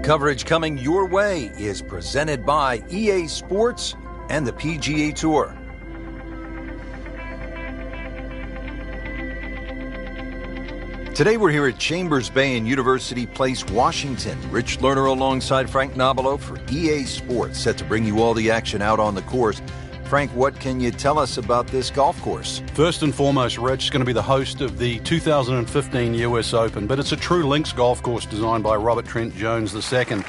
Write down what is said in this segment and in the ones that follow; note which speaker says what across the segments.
Speaker 1: Coverage coming your way is presented by EA Sports and the PGA Tour. Today we're here at Chambers Bay in University Place, Washington. Rich Lerner alongside Frank Nobilo for EA Sports, set to bring you all the action out on the course. Frank, what can you tell us about this golf course?
Speaker 2: First and foremost, Rich is going to be the host of the 2015 US Open, but it's a true links golf course designed by Robert Trent Jones II.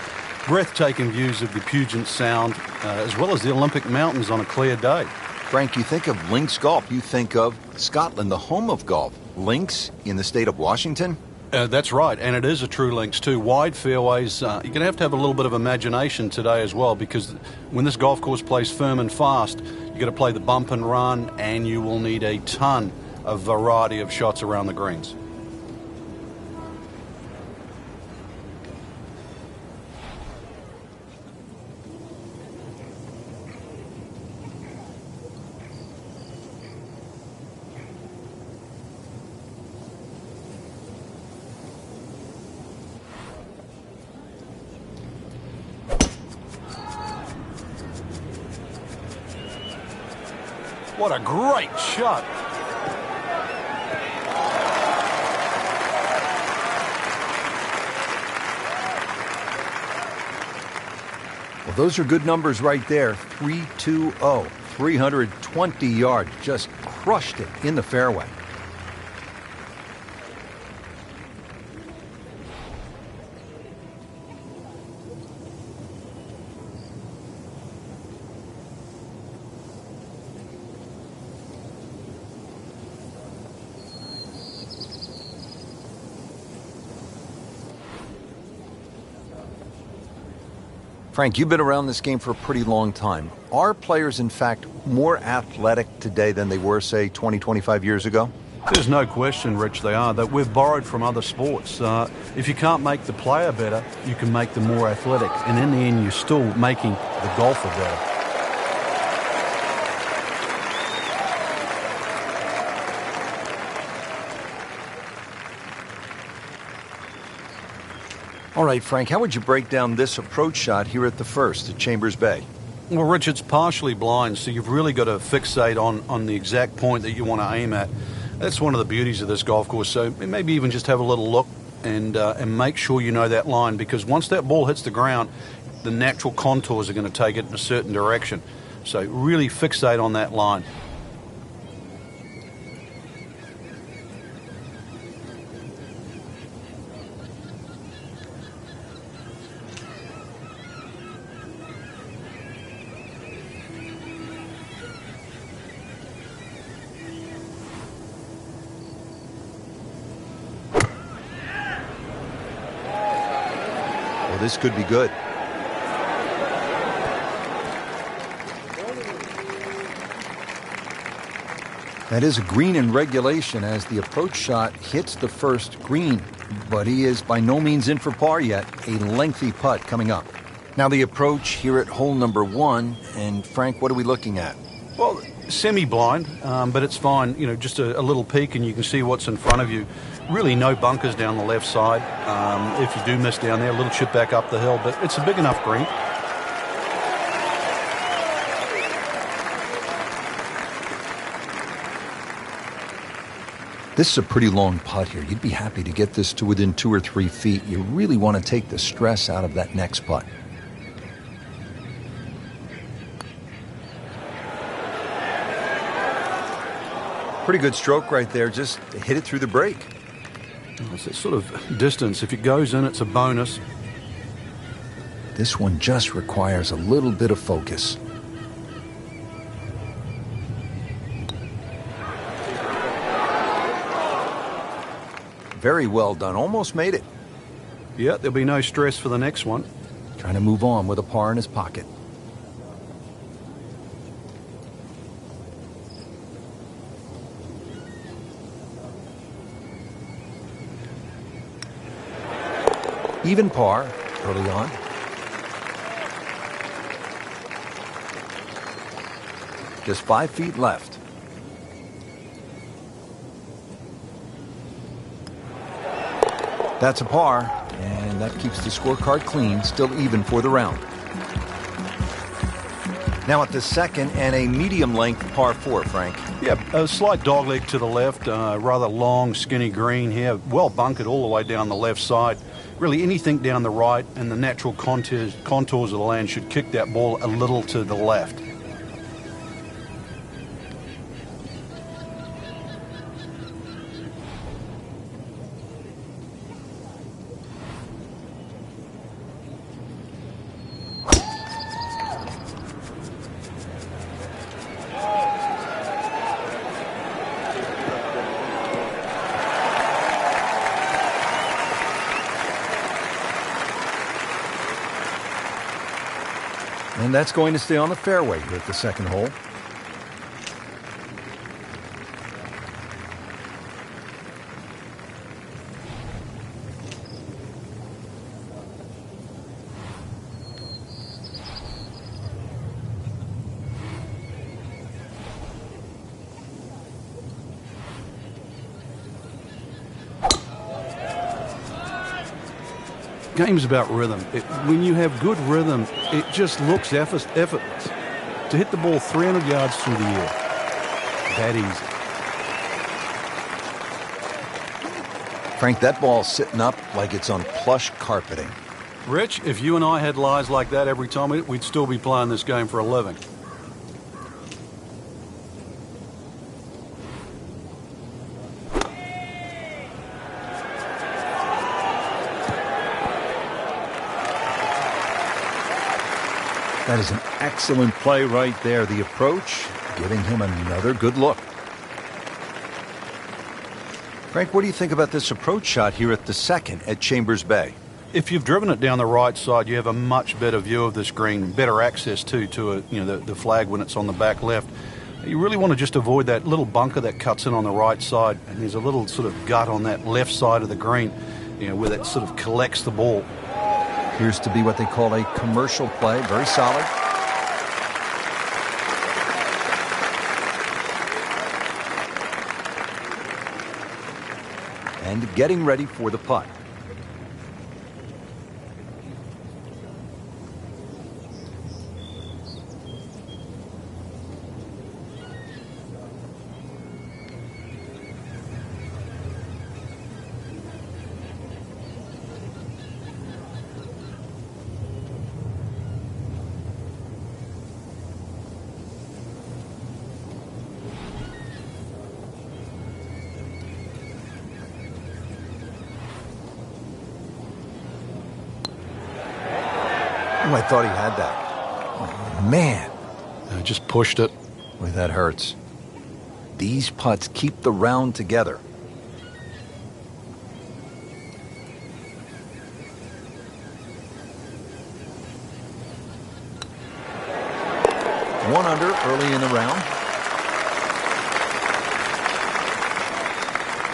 Speaker 2: Breathtaking views of the Puget Sound, as well as the Olympic Mountains on a clear day.
Speaker 1: Frank, you think of links golf, you think of Scotland, the home of golf. Links in the state of Washington?
Speaker 2: That's right, and it is a true links too. Wide fairways. You're going to have a little bit of imagination today as well, because when this golf course plays firm and fast, you've got to play the bump and run, and you will need a ton of variety of shots around the greens. What a great shot.
Speaker 1: Well, those are good numbers right there. 320, 320 yards. Just crushed it in the fairway. Frank, you've been around this game for a pretty long time. Are players, in fact, more athletic today than they were, say, 20, 25 years ago?
Speaker 2: There's no question, Rich, they are. That we've borrowed from other sports. If you can't make the player better, you can make them more athletic. And in the end, you're still making the golfer better.
Speaker 1: All right, Frank, how would you break down this approach shot here at the first at Chambers Bay?
Speaker 2: Well, Rich, it's partially blind, so you've really got to fixate on the exact point that you want to aim at. That's one of the beauties of this golf course. So maybe even just have a little look and make sure you know that line, because once that ball hits the ground, the natural contours are going to take it in a certain direction. So really fixate on that line.
Speaker 1: This could be good. That is a green in regulation as the approach shot hits the first green, but he is by no means in for par yet. A lengthy putt coming up. Now the approach here at hole number 1, and Frank, what are we looking at?
Speaker 2: Well, semi-blind, but it's fine. You know, just a little peek and you can see what's in front of you. Really no bunkers down the left side. If you do miss down there, a little chip back up the hill, but it's a big enough green.
Speaker 1: This is a pretty long putt here. You'd be happy to get this to within 2 or 3 feet. You really want to take the stress out of that next putt. Pretty good stroke right there. Just hit it through the break.
Speaker 2: It's that sort of distance. If it goes in, it's a bonus.
Speaker 1: This one just requires a little bit of focus. Very well done. Almost made it.
Speaker 2: Yeah, there'll be no stress for the next one.
Speaker 1: Trying to move on with a par in his pocket. Even par early on. Just 5 feet left. That's a par, and that keeps the scorecard clean, still even for the round. Now at the second and a medium-length par 4, Frank.
Speaker 2: Yeah, a slight dogleg to the left, rather long, skinny green here, well bunkered all the way down the left side. Really anything down the right, and the natural contours of the land should kick that ball a little to the left.
Speaker 1: And that's going to stay on the fairway here at the second hole.
Speaker 2: Game's about rhythm. When you have good rhythm, it just looks effortless. To hit the ball 300 yards through the air, that easy.
Speaker 1: Frank, that ball's sitting up like it's on plush carpeting.
Speaker 2: Rich, if you and I had lies like that every time, we'd still be playing this game for a living.
Speaker 1: That is an excellent play right there. The approach, giving him another good look. Frank, what do you think about this approach shot here at the second at Chambers Bay?
Speaker 2: If you've driven it down the right side, you have a much better view of this green, better access to it, the flag when it's on the back left. You really want to just avoid that little bunker that cuts in on the right side, and there's a little sort of gut on that left side of the green, where that sort of collects the ball.
Speaker 1: Appears to be what they call a commercial play. Very solid. And getting ready for the putt. Oh, I thought he had that. Oh, man.
Speaker 2: I just pushed it.
Speaker 1: Boy, that hurts. These putts keep the round together. One under early in the round.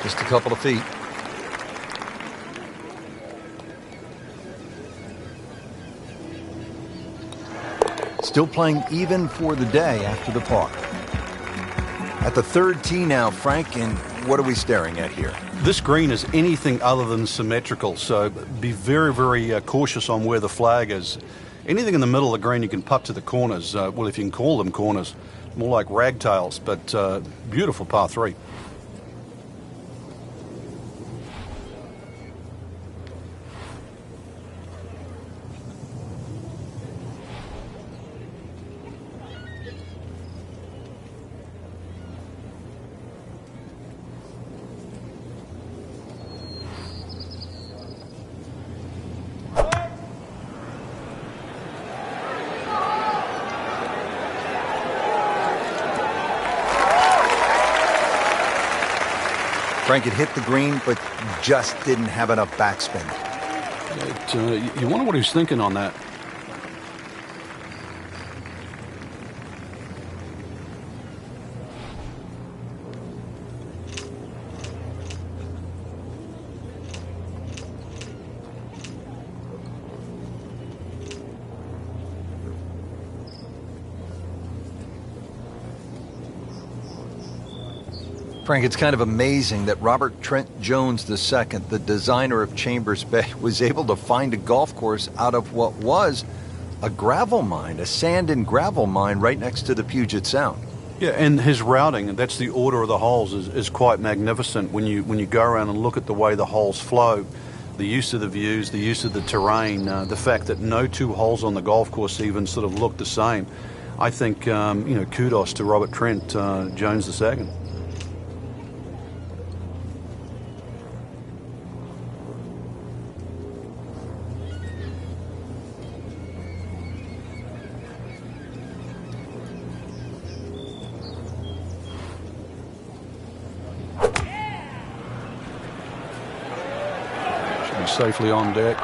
Speaker 1: Just a couple of feet. Still playing even for the day after the par. At the third tee now, Frank, and what are we staring at here?
Speaker 2: This green is anything other than symmetrical, so be very, very cautious on where the flag is. Anything in the middle of the green you can putt to the corners. Well, if you can call them corners, more like ragtails, but beautiful par 3.
Speaker 1: Frank, it hit the green, but just didn't have enough backspin.
Speaker 2: You wonder what he's thinking on that.
Speaker 1: Frank, it's kind of amazing that Robert Trent Jones II, the designer of Chambers Bay, was able to find a golf course out of what was a gravel mine, a sand and gravel mine right next to the Puget Sound.
Speaker 2: Yeah, and his routing, and that's the order of the holes, is quite magnificent when you go around and look at the way the holes flow, the use of the views, the use of the terrain, the fact that no two holes on the golf course even sort of look the same. I think, kudos to Robert Trent Jones II. Safely on deck.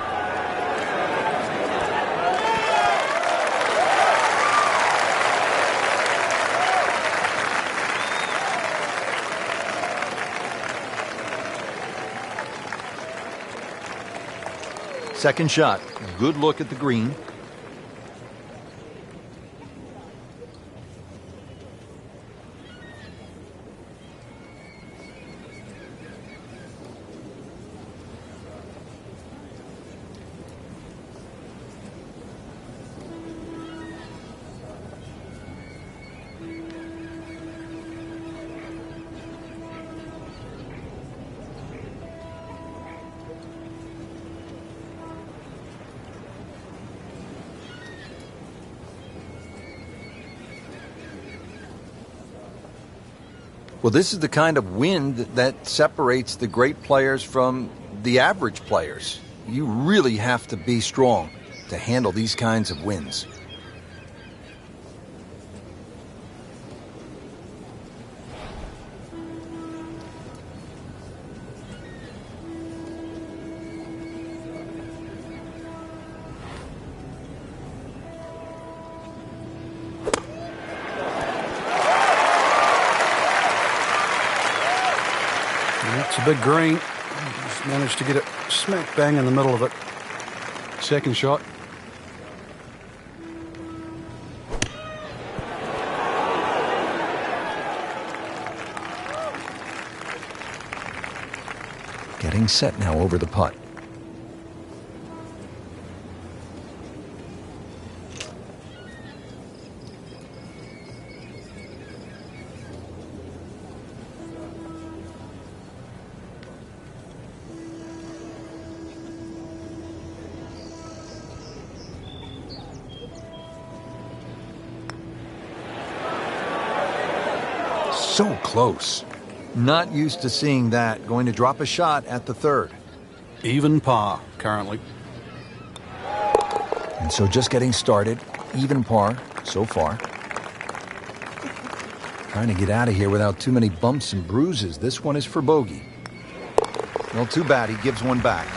Speaker 1: Second shot, good look at the green. Well, this is the kind of wind that separates the great players from the average players. You really have to be strong to handle these kinds of winds.
Speaker 2: It's a big green. Just managed to get it smack bang in the middle of it. Second shot.
Speaker 1: Getting set now over the putt. So close. Not used to seeing that. Going to drop a shot at the third.
Speaker 2: Even par currently.
Speaker 1: And so just getting started. Even par so far. Trying to get out of here without too many bumps and bruises. This one is for bogey. Well, too bad. He gives one back.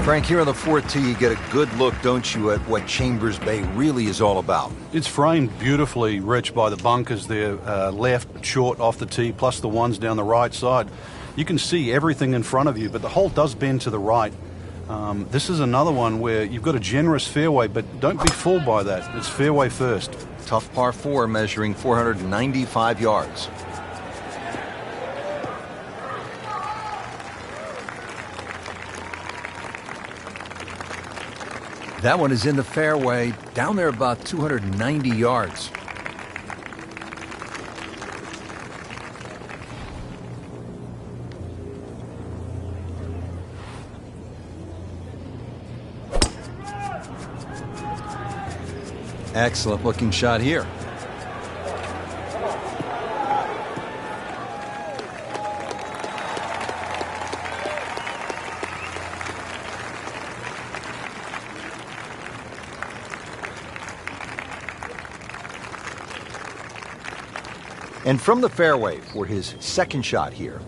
Speaker 1: Frank, here on the 4th tee, you get a good look, don't you, at what Chambers Bay really is all about.
Speaker 2: It's framed beautifully, Rich, by the bunkers there, left, short, off the tee, plus the ones down the right side. You can see everything in front of you, but the hole does bend to the right. This is another one where you've got a generous fairway, but don't be fooled by that. It's fairway first.
Speaker 1: Tough par 4 measuring 495 yards. That one is in the fairway, down there about 290 yards. Excellent looking shot here. And from the fairway for his second shot here.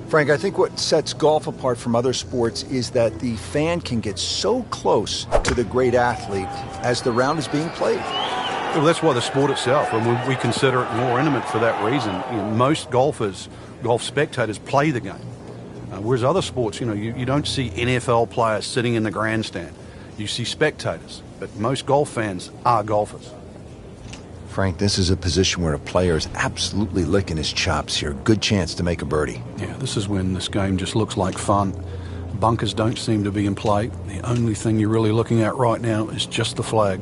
Speaker 1: Frank, I think what sets golf apart from other sports is that the fan can get so close to the great athlete as the round is being played.
Speaker 2: Well, that's why the sport itself, and we consider it more intimate for that reason. Most golf spectators play the game. Whereas other sports, you don't see NFL players sitting in the grandstand. You see spectators, but most golf fans are golfers.
Speaker 1: Frank, this is a position where a player is absolutely licking his chops here. Good chance to make a birdie.
Speaker 2: Yeah, this is when this game just looks like fun. Bunkers don't seem to be in play. The only thing you're really looking at right now is just the flag.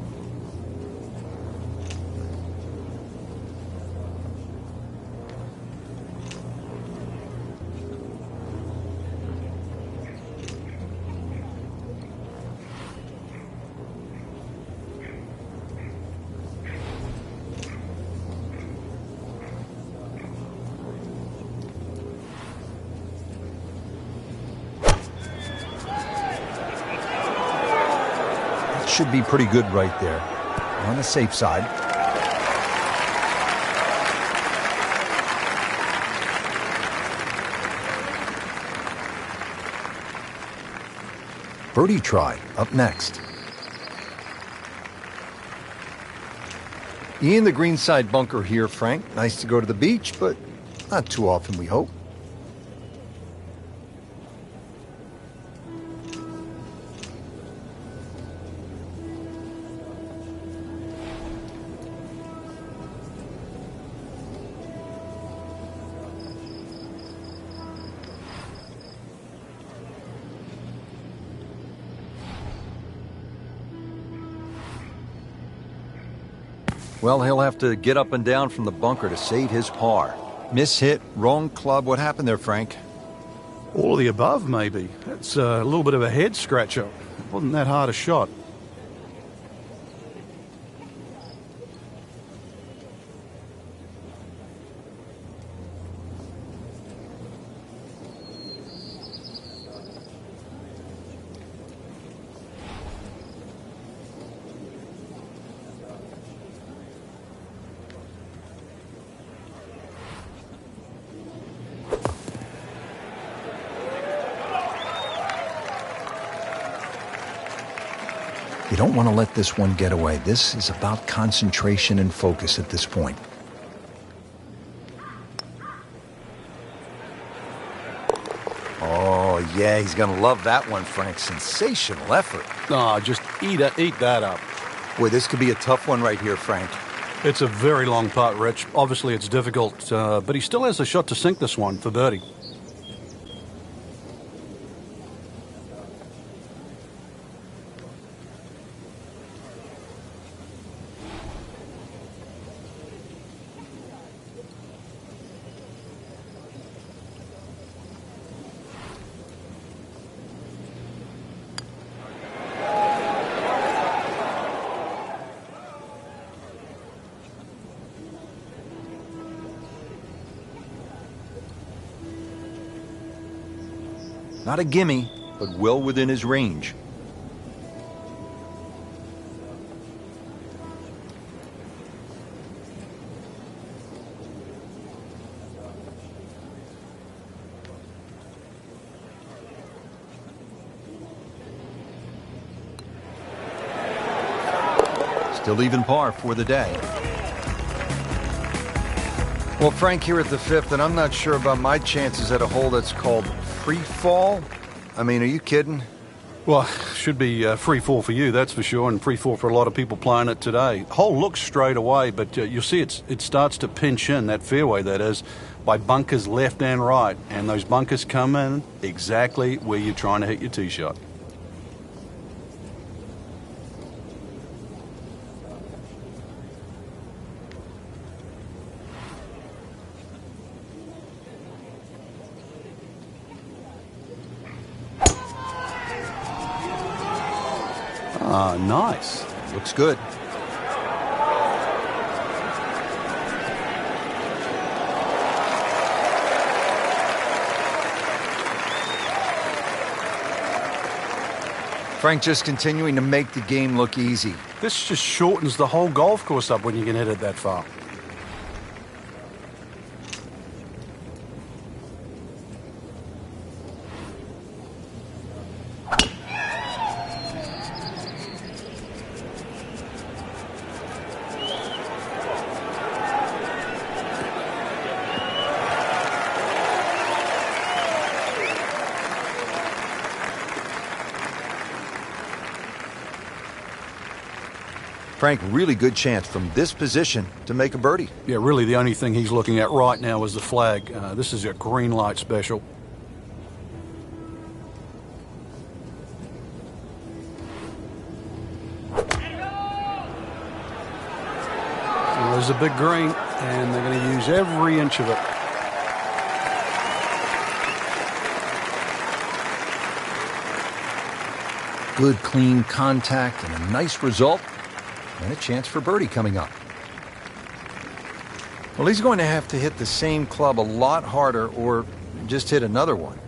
Speaker 1: Should be pretty good right there. On the safe side. Birdie try up next. In the greenside bunker here, Frank. Nice to go to the beach, but not too often, we hope. Well, he'll have to get up and down from the bunker to save his par. Mishit, wrong club. What happened there, Frank?
Speaker 2: All of the above, maybe. That's a little bit of a head scratcher. It wasn't that hard a shot.
Speaker 1: You don't want to let this one get away. This is about concentration and focus at this point. Oh, yeah, he's going to love that one, Frank. Sensational effort.
Speaker 2: Oh, just eat that up.
Speaker 1: Boy, this could be a tough one right here, Frank.
Speaker 2: It's a very long putt, Rich. Obviously, it's difficult, but he still has a shot to sink this one for birdie.
Speaker 1: Not a gimme, but well within his range. Still even par for the day. Well, Frank, here at the fifth, and I'm not sure about my chances at a hole that's called free fall. I mean, are you kidding?
Speaker 2: Well, should be free fall for you, that's for sure, and free fall for a lot of people playing it today. Hole looks straight away, but you'll see it starts to pinch in, that fairway that is, by bunkers left and right, and those bunkers come in exactly where you're trying to hit your tee shot. Nice.
Speaker 1: Looks good. Frank just continuing to make the game look easy.
Speaker 2: This just shortens the whole golf course up when you can hit it that far.
Speaker 1: Frank, really good chance from this position to make a birdie.
Speaker 2: Yeah, really the only thing he's looking at right now is the flag. This is a green light special. Well, there's a big green, and they're going to use every inch of it.
Speaker 1: Good, clean contact and a nice result. And a chance for birdie coming up. Well, he's going to have to hit the same club a lot harder or just hit another one.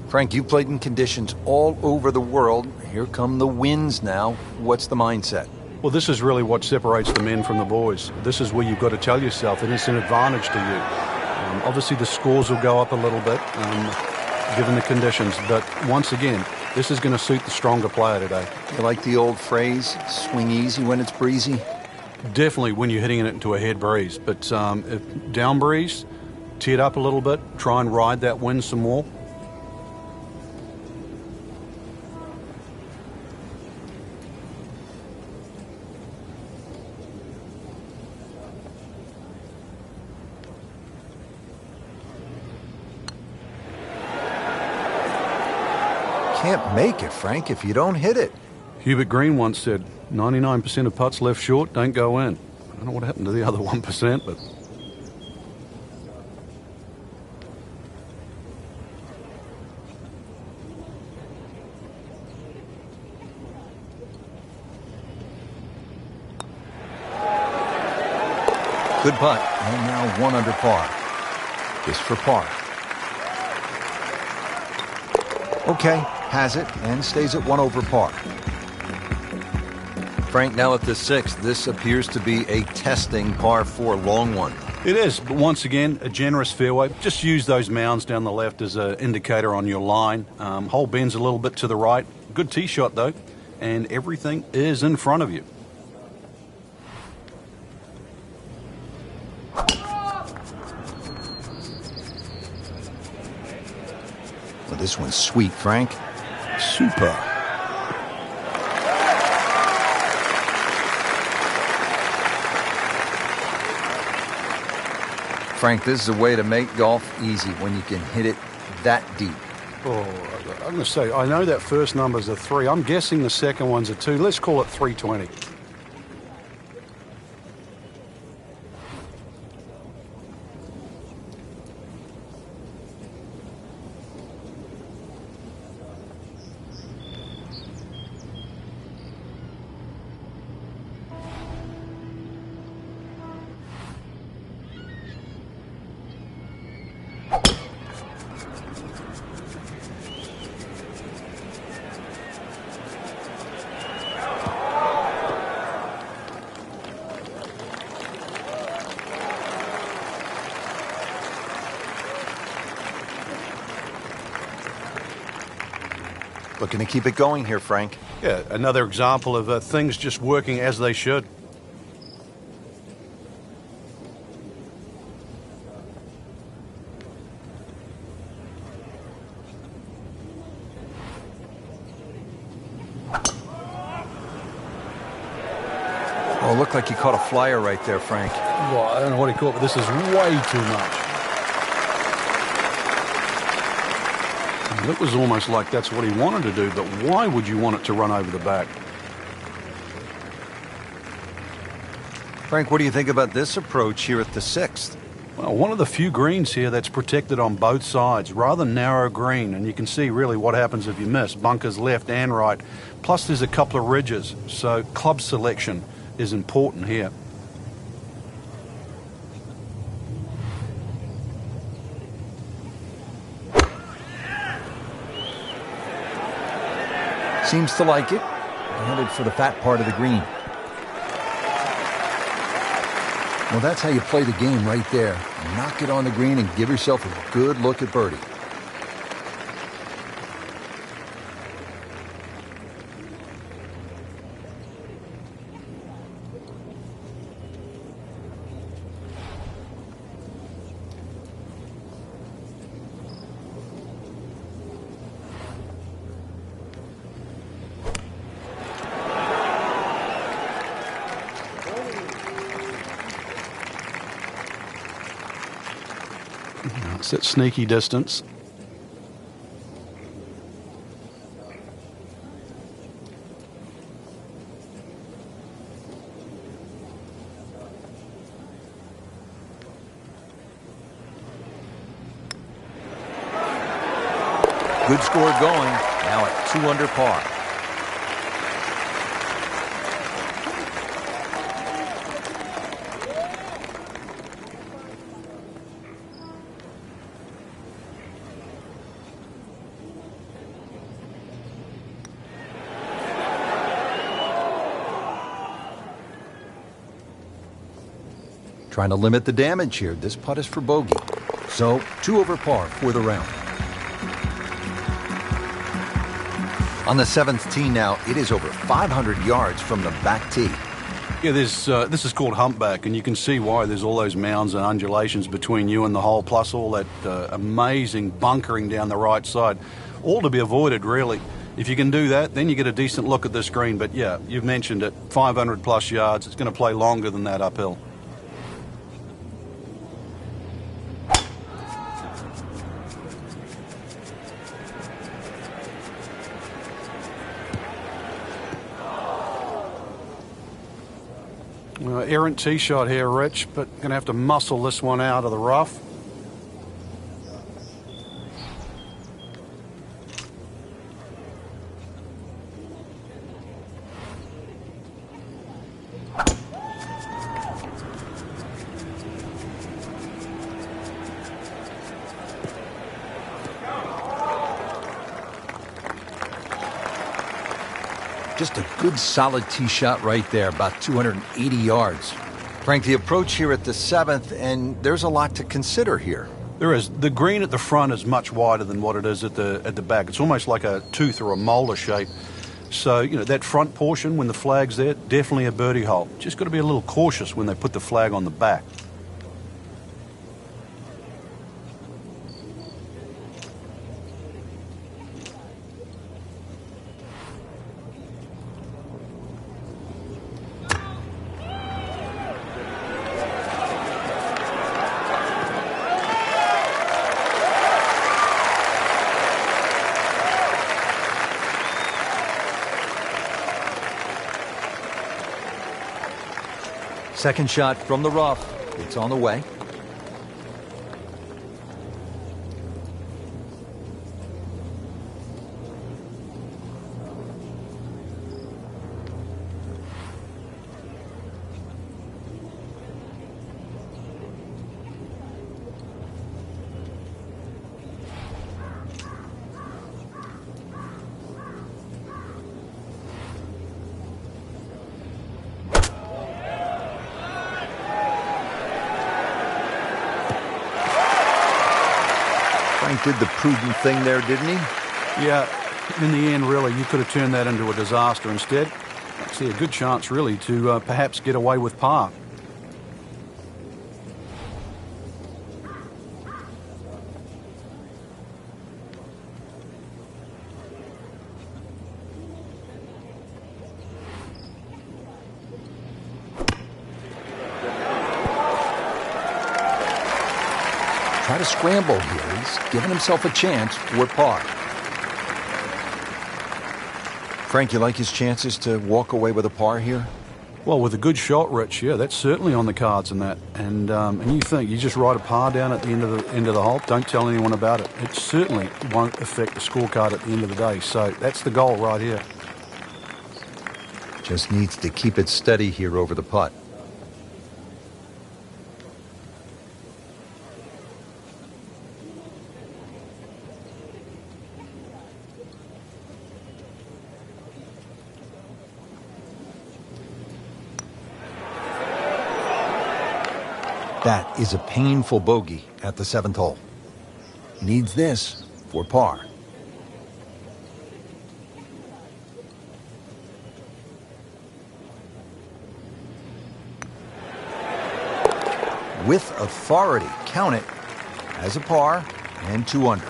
Speaker 1: Frank, you've played in conditions all over the world. Here come the winds now. What's the mindset?
Speaker 2: Well, this is really what separates the men from the boys. This is where you've got to tell yourself that it's an advantage to you. Obviously, the scores will go up a little bit, given the conditions. But once again, this is going to suit the stronger player today.
Speaker 1: You like the old phrase, swing easy when it's breezy?
Speaker 2: Definitely when you're hitting it into a head breeze. But if down breeze, tee it up a little bit, try and ride that wind some more.
Speaker 1: Can't make it, Frank, if you don't hit it.
Speaker 2: Hubert Green once said, 99% of putts left short don't go in. I don't know what happened to the other 1%, but...
Speaker 1: Good putt, and now 1 under par. Just for par. Okay, has it, and stays at 1 over par. Frank, now at the 6th, this appears to be a testing par 4 long one.
Speaker 2: It is, but once again, a generous fairway. Just use those mounds down the left as an indicator on your line. Hole bends a little bit to the right. Good tee shot, though, and everything is in front of you.
Speaker 1: Well, this one's sweet, Frank.
Speaker 2: Super.
Speaker 1: Frank, this is a way to make golf easy when you can hit it that deep.
Speaker 2: Oh, I'm going to say, I know that first number's a 3. I'm guessing the second one's a 2. Let's call it 320.
Speaker 1: Looking to keep it going here, Frank.
Speaker 2: Yeah, another example of things just working as they should.
Speaker 1: Oh, it looked like you caught a flyer right there, Frank.
Speaker 2: Well, I don't know what he caught, but this is way too much. It was almost like that's what he wanted to do, but why would you want it to run over the back?
Speaker 1: Frank, what do you think about this approach here at the 6th?
Speaker 2: Well, one of the few greens here that's protected on both sides. Rather narrow green, and you can see really what happens if you miss. Bunkers left and right. Plus there's a couple of ridges, so club selection is important here.
Speaker 1: Seems to like it. Headed for the fat part of the green. Well, that's how you play the game right there. Knock it on the green and give yourself a good look at birdie.
Speaker 2: It's at sneaky distance.
Speaker 1: Good score going. Now at 2 under par. Trying to limit the damage here. This putt is for bogey. So 2 over par for the round. On the 7th tee now, it is over 500 yards from the back tee.
Speaker 2: Yeah, this is called humpback, and you can see why. There's all those mounds and undulations between you and the hole, plus all that amazing bunkering down the right side. All to be avoided, really. If you can do that, then you get a decent look at this green. But yeah, you've mentioned it, 500 plus yards. It's going to play longer than that uphill. Errant tee shot here, Rich, but going to have to muscle this one out of the rough.
Speaker 1: Just a good solid tee shot right there, about 280 yards. Frank, the approach here at the 7th, and there's a lot to consider here.
Speaker 2: There is. The green at the front is much wider than what it is at the back. It's almost like a tooth or a molar shape. So, you know, that front portion, when the flag's there, definitely a birdie hole. Just got to be a little cautious when they put the flag on the back.
Speaker 1: Second shot from the rough. It's on the way. Frank did the prudent thing there, didn't he?
Speaker 2: Yeah, in the end, really, you could have turned that into a disaster. Instead, I see a good chance, really, to perhaps get away with par.
Speaker 1: Try to scramble here. He's giving himself a chance for par. Frank, you like his chances to walk away with a par here?
Speaker 2: Well, with a good shot, Rich, yeah, that's certainly on the cards in that. And you think you just write a par down at the end of the hole, don't tell anyone about it. It certainly won't affect the scorecard at the end of the day. So that's the goal right here.
Speaker 1: Just needs to keep it steady here over the putt. That is a painful bogey at the 7th hole. Needs this for par. With authority, count it as a par and 2 under.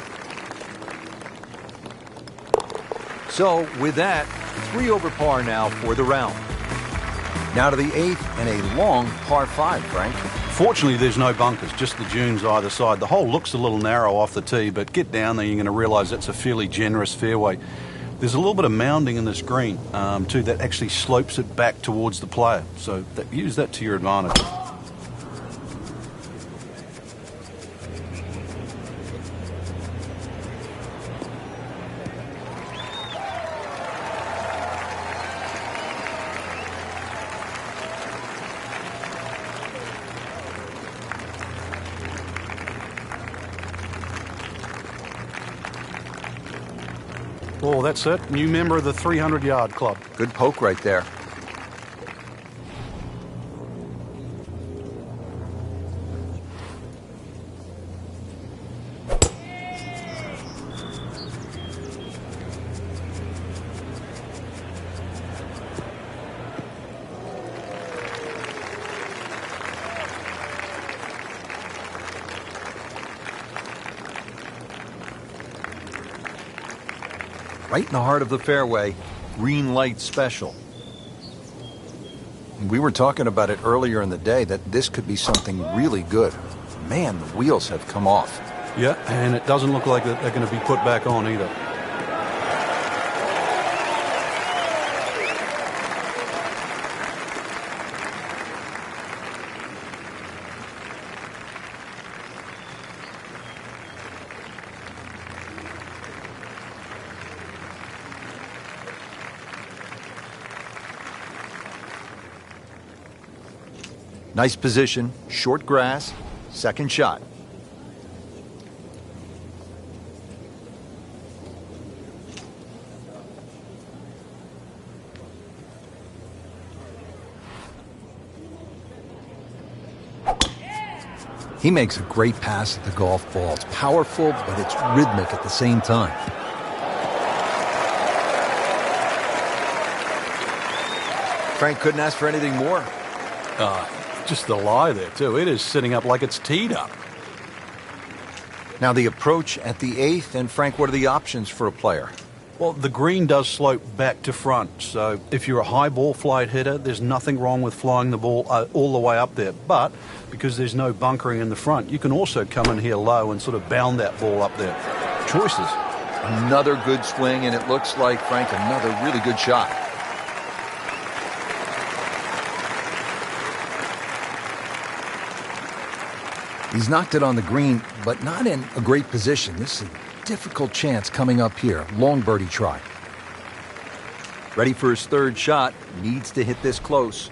Speaker 1: So with that, 3 over par now for the round. Now to the 8th and a long par 5, Frank.
Speaker 2: Fortunately, there's no bunkers, just the dunes either side. The hole looks a little narrow off the tee, but get down there, you're going to realise that's a fairly generous fairway. There's a little bit of mounding in this green, too, that actually slopes it back towards the player. So use that to your advantage. Oh, that's it. New member of the 300-yard club.
Speaker 1: Good poke right there. Right in the heart of the fairway, green light special. We were talking about it earlier in the day that this could be something really good. Man, the wheels have come off.
Speaker 2: Yeah, and it doesn't look like they're going to be put back on either.
Speaker 1: Nice position, short grass, second shot. He makes a great pass at the golf ball. It's powerful, but it's rhythmic at the same time. Frank couldn't ask for anything more.
Speaker 2: Just the lie there, too. It is sitting up like it's teed up.
Speaker 1: Now the approach at the 8th, and Frank, what are the options for a player?
Speaker 2: Well, the green does slope back to front, so if you're a high ball flight hitter, there's nothing wrong with flying the ball all the way up there. But because there's no bunkering in the front, you can also come in here low and sort of bound that ball up there. Choices.
Speaker 1: Another good swing, and it looks like, Frank, another really good shot. He's knocked it on the green, but not in a great position. This is a difficult chance coming up here. Long birdie try. Ready for his third shot. Needs to hit this close.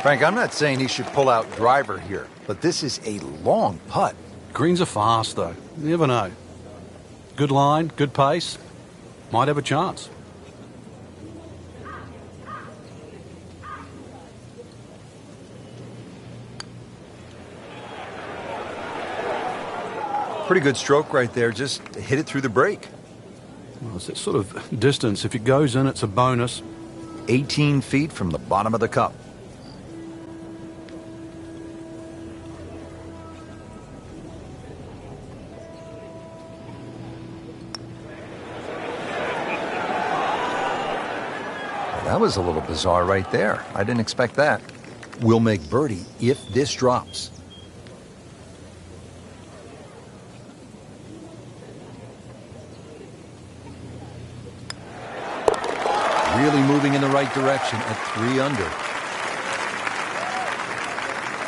Speaker 1: Frank, I'm not saying he should pull out driver here, but this is a long putt.
Speaker 2: Greens are fast, though. You never know. Good line, good pace. Might have a chance.
Speaker 1: Pretty good stroke right there. Just hit it through the break.
Speaker 2: Well, it's that sort of distance. If it goes in, it's a bonus.
Speaker 1: 18 feet from the bottom of the cup. That was a little bizarre right there. I didn't expect that. We'll make birdie if this drops. Really moving in the right direction at 3 under.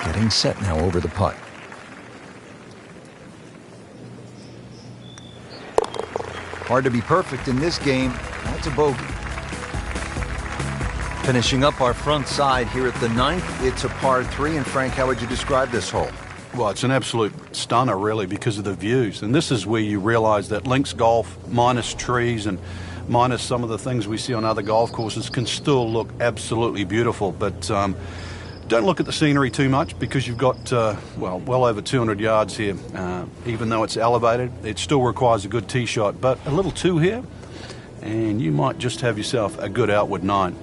Speaker 1: Getting set now over the putt. Hard to be perfect in this game. That's a bogey. Finishing up our front side here at the 9th, it's a par 3. And Frank, how would you describe this hole?
Speaker 2: Well, it's an absolute stunner, really, because of the views. And this is where you realize that links golf, minus trees and minus some of the things we see on other golf courses, can still look absolutely beautiful. But don't look at the scenery too much, because you've got, well over 200 yards here. Even though it's elevated, it still requires a good tee shot. But a little 2 here, and you might just have yourself a good outward 9.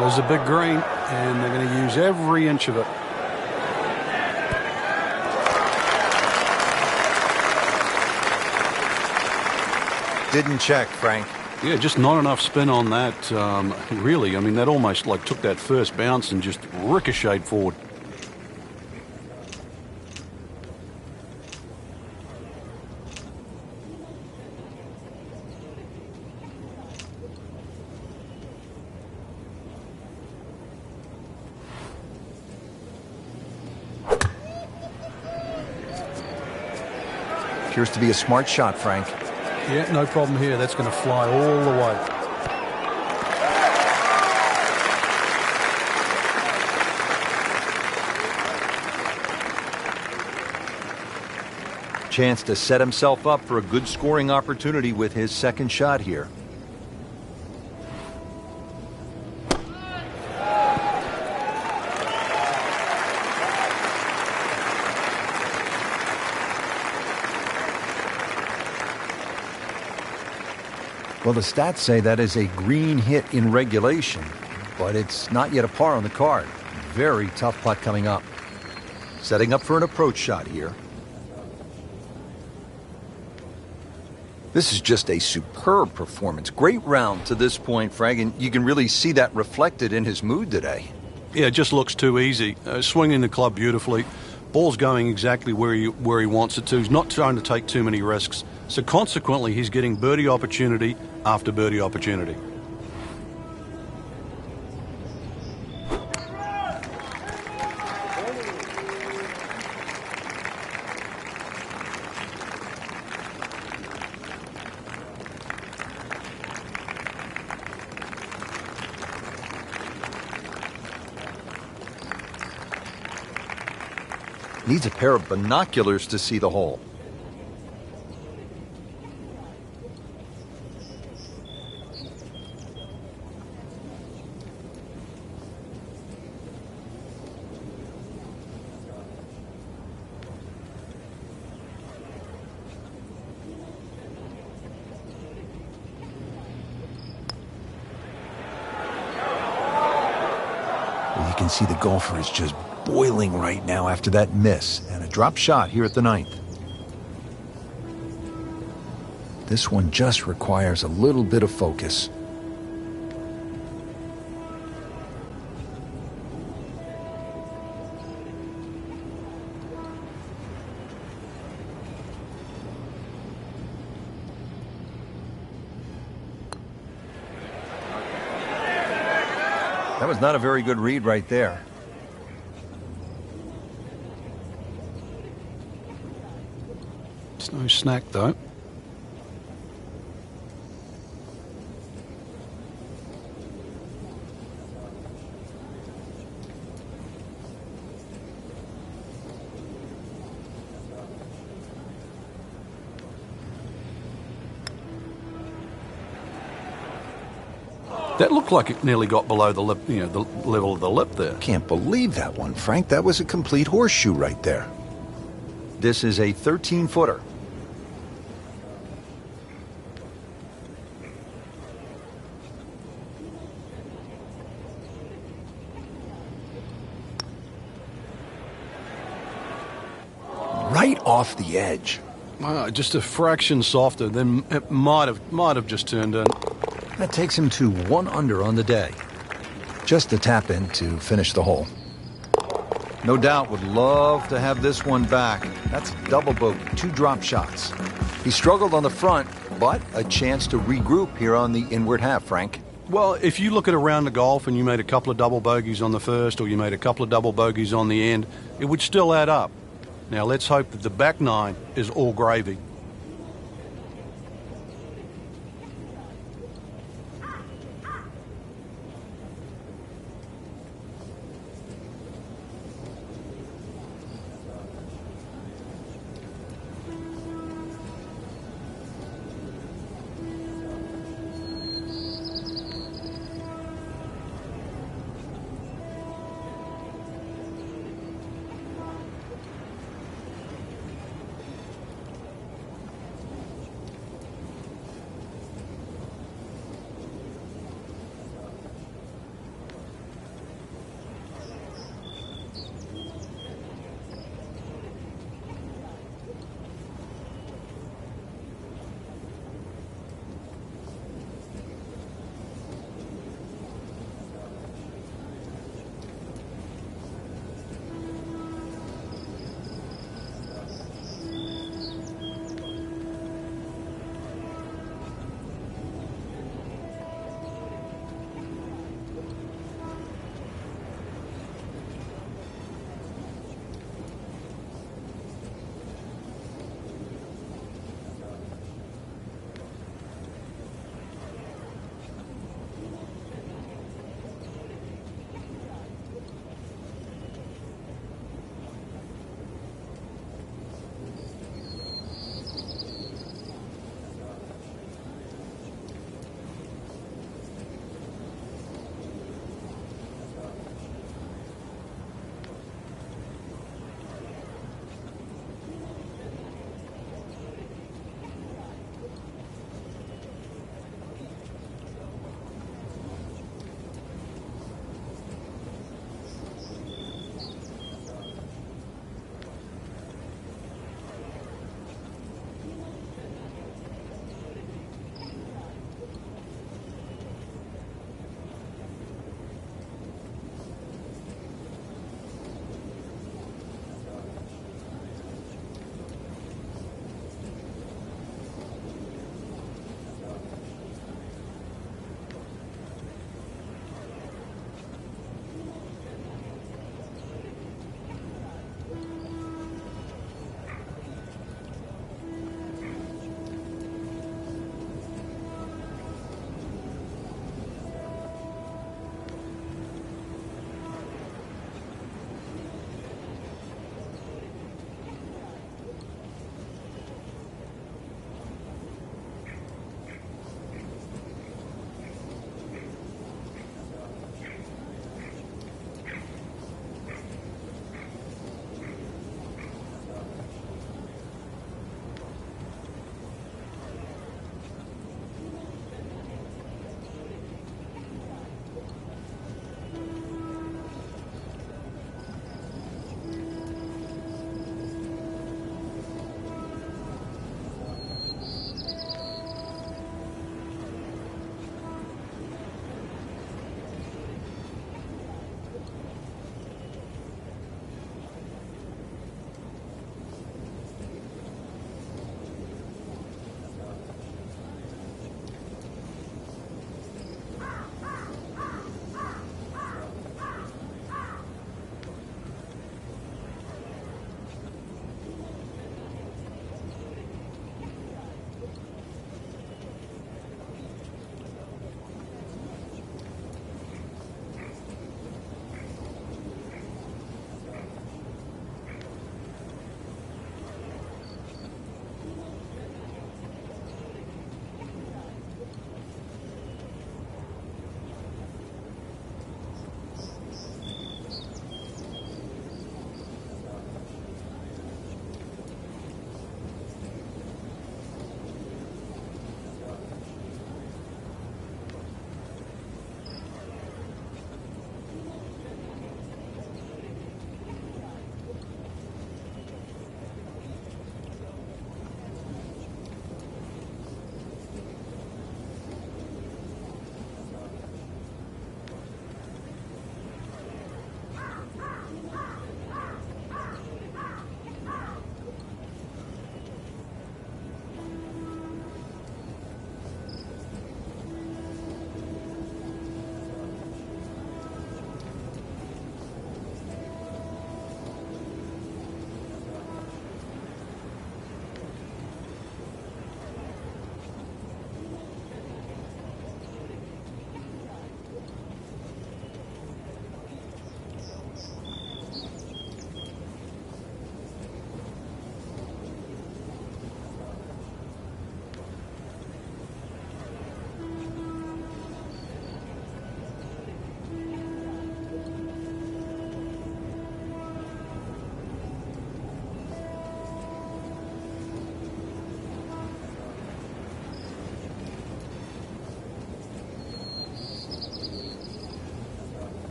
Speaker 2: There's a big green, and they're going to use every inch of it.
Speaker 1: Didn't check, Frank.
Speaker 2: Yeah, just not enough spin on that, really. I mean, that almost like took that first bounce and just ricocheted forward.
Speaker 1: Appears to be a smart shot, Frank.
Speaker 2: Yeah, no problem here. That's going to fly all the way.
Speaker 1: Chance to set himself up for a good scoring opportunity with his second shot here. Well, the stats say that is a green hit in regulation, but it's not yet a par on the card. Very tough putt coming up. Setting up for an approach shot here. This is just a superb performance. Great round to this point, Frank, and you can really see that reflected in his mood today.
Speaker 2: Yeah, it just looks too easy. Swinging the club beautifully. Ball's going exactly where he wants it to. He's not trying to take too many risks. So consequently, he's getting birdie opportunity after birdie opportunity.
Speaker 1: Needs a pair of binoculars to see the hole. You can see the golfer is just boiling right now after that miss, and a drop shot here at the 9th. This one just requires a little bit of focus. That was not a very good read right there.
Speaker 2: It's no snack, though. That looked like it nearly got below the lip, the level of the lip there.
Speaker 3: Can't believe that one, Frank. That was a complete horseshoe right there.
Speaker 1: This is a 13-footer.
Speaker 3: Right off the edge.
Speaker 2: Just a fraction softer, then it might have just turned in.
Speaker 1: That takes him to 1 under on the day.
Speaker 3: Just a tap in to finish the hole.
Speaker 1: No doubt would love to have this one back. That's double bogey, 2 drop shots. He struggled on the front, but a chance to regroup here on the inward half, Frank.
Speaker 2: Well, if you look at a round of golf and you made a couple of double bogeys on the first or you made a couple of double bogeys on the end, it would still add up. Now let's hope that the back 9 is all gravy.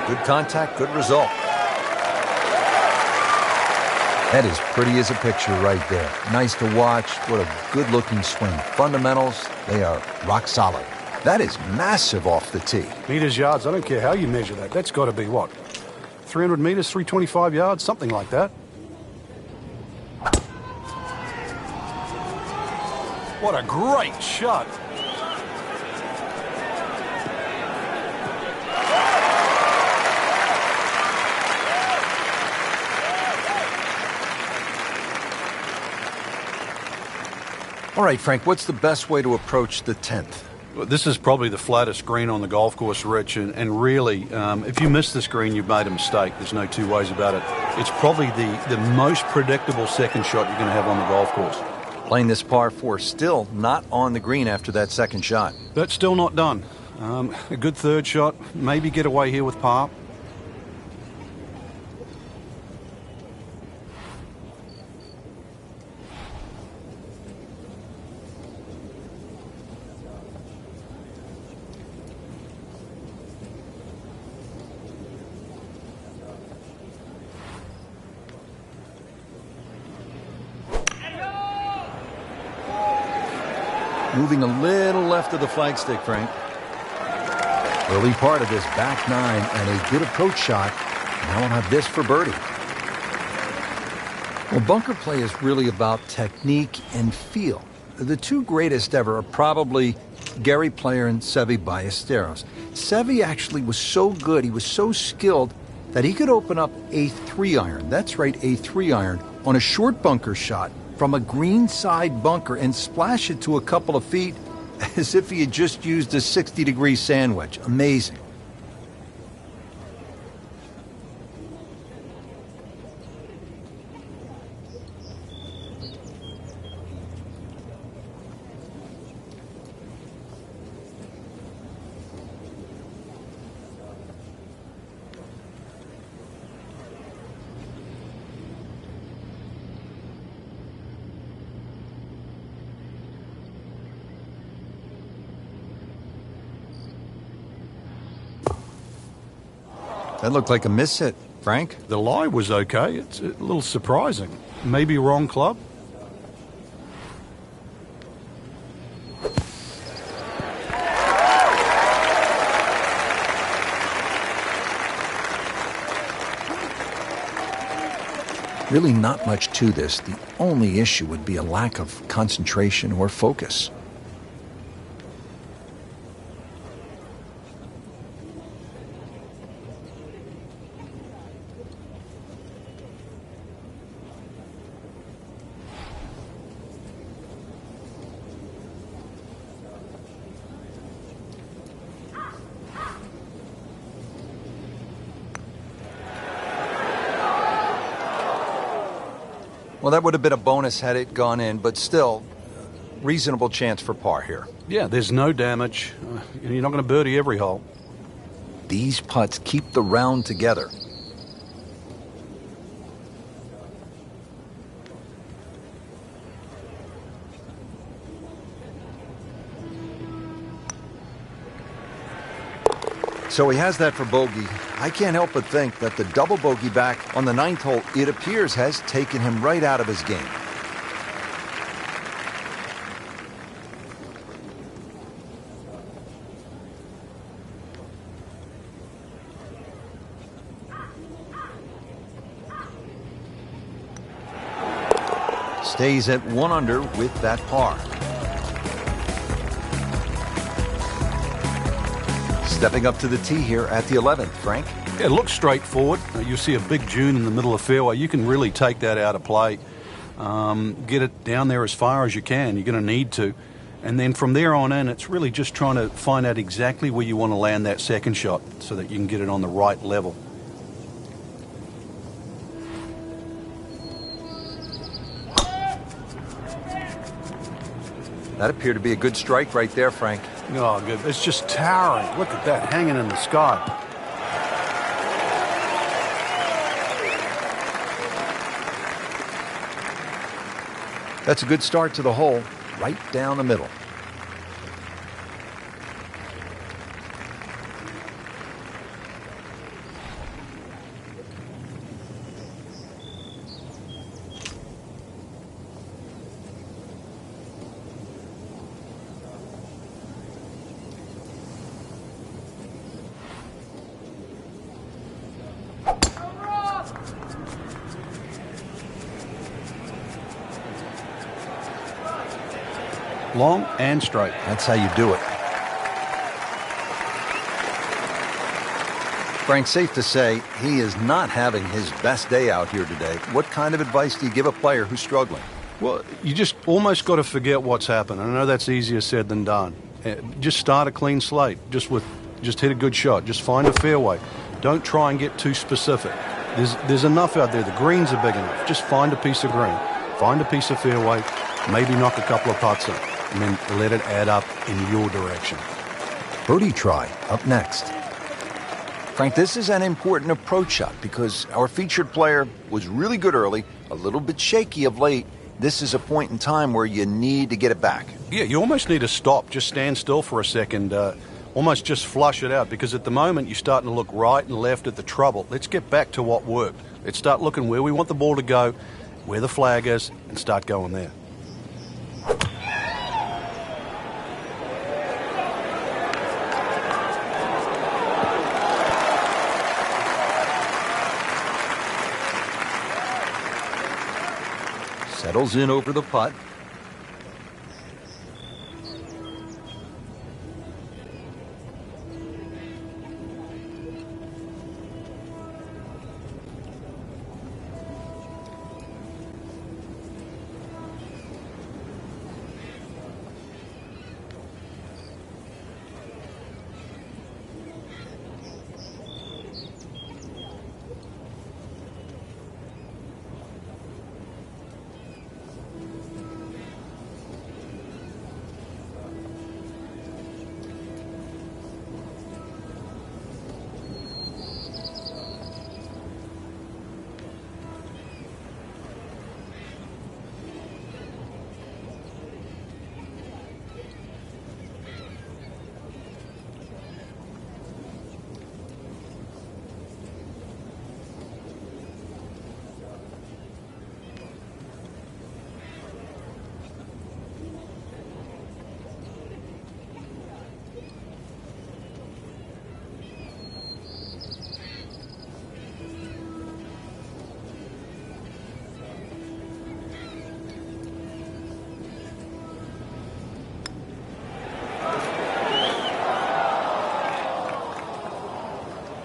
Speaker 1: Good contact, good result. That is pretty as a picture right there. Nice to watch. What a good-looking swing. Fundamentals, they are rock solid. That is massive off the tee.
Speaker 2: Meters, yards, I don't care how you measure that. That's got to be what? 300 meters, 325 yards, something like that. What a great shot.
Speaker 1: All right, Frank, what's the best way to approach the 10th?
Speaker 2: This is probably the flattest green on the golf course, Rich, and really, if you miss this green, you've made a mistake. There's no two ways about it. It's probably the most predictable second shot you're going to have on the golf course.
Speaker 1: Playing this par 4, still not on the green after that second shot.
Speaker 2: That's still not done. A good third shot, maybe get away here with par.
Speaker 1: Moving a little left of the flagstick, Frank. Early part of this back 9 and a good approach shot. Now we'll have this for birdie. Well, bunker play is really about technique and feel. The two greatest ever are probably Gary Player and Seve Ballesteros. Seve actually was so good, he was so skilled, that he could open up a 3-iron, that's right, a 3-iron, on a short bunker shot from a greenside bunker and splash it to a couple of feet as if he had just used a 60-degree sand wedge. Amazing. That looked like a miss hit, Frank.
Speaker 2: The lie was okay. It's a little surprising. Maybe wrong club.
Speaker 1: Really not much to this. The only issue would be a lack of concentration or focus. Well, that would have been a bonus had it gone in, but still, reasonable chance for par here.
Speaker 2: Yeah, there's no damage. You're not going to birdie every hole.
Speaker 1: These putts keep the round together. So he has that for bogey. I can't help but think that the double bogey back on the 9th hole, it appears, has taken him right out of his game. Stays at 1 under with that par. Stepping up to the tee here at the 11th, Frank.
Speaker 2: Yeah, it looks straightforward. You see a big dune in the middle of the fairway. You can really take that out of play. Get it down there as far as you can. You're going to need to. And then from there on in, it's really just trying to find out exactly where you want to land that second shot so that you can get it on the right level.
Speaker 1: That appeared to be a good strike right there, Frank.
Speaker 2: Oh, good. It's just towering. Look at that, hanging in the sky.
Speaker 1: That's a good start to the hole, right down the middle.
Speaker 2: long and straight.
Speaker 1: That's how you do it. Frank, safe to say he is not having his best day out here today. What kind of advice do you give a player who's struggling?
Speaker 2: Well, you just almost got to forget what's happened. I know that's easier said than done. Just start a clean slate. Just hit a good shot. Just find a fairway. Don't try and get too specific. There's enough out there. The greens are big enough. Just find a piece of green. Find a piece of fairway. Maybe knock a couple of putts in. And then let it add up in your direction.
Speaker 1: Birdie try up next. Frank, this is an important approach shot because our featured player was really good early, a little bit shaky of late. This is a point in time where you need to get it back.
Speaker 2: Yeah, you almost need to stop. Just stand still for a second. Almost just flush it out, because at the moment you're starting to look right and left at the trouble. Let's get back to what worked. Let's start looking where we want the ball to go, where the flag is, and start going there.
Speaker 1: Settles in over the putt.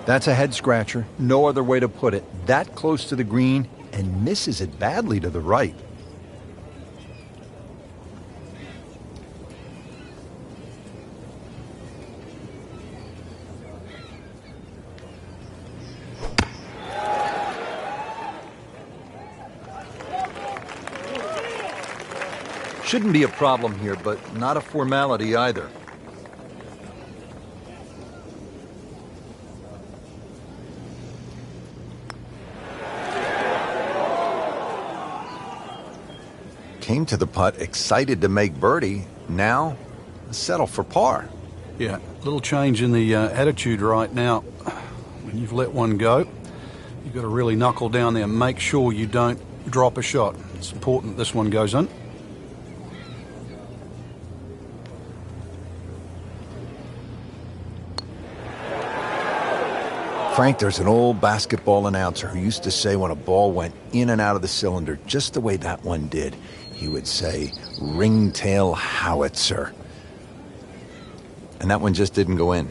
Speaker 1: That's a head scratcher. No other way to put it. That close to the green and misses it badly to the right. Shouldn't be a problem here, but not a formality either. Came to the putt, excited to make birdie. Now, settle for par.
Speaker 2: Yeah, little change in the attitude right now. When you've let one go, you've got to really knuckle down there and make sure you don't drop a shot. It's important this one goes in.
Speaker 3: Frank, there's an old basketball announcer who used to say when a ball went in and out of the cylinder, just the way that one did, he would say, ringtail howitzer. And that one just didn't go in.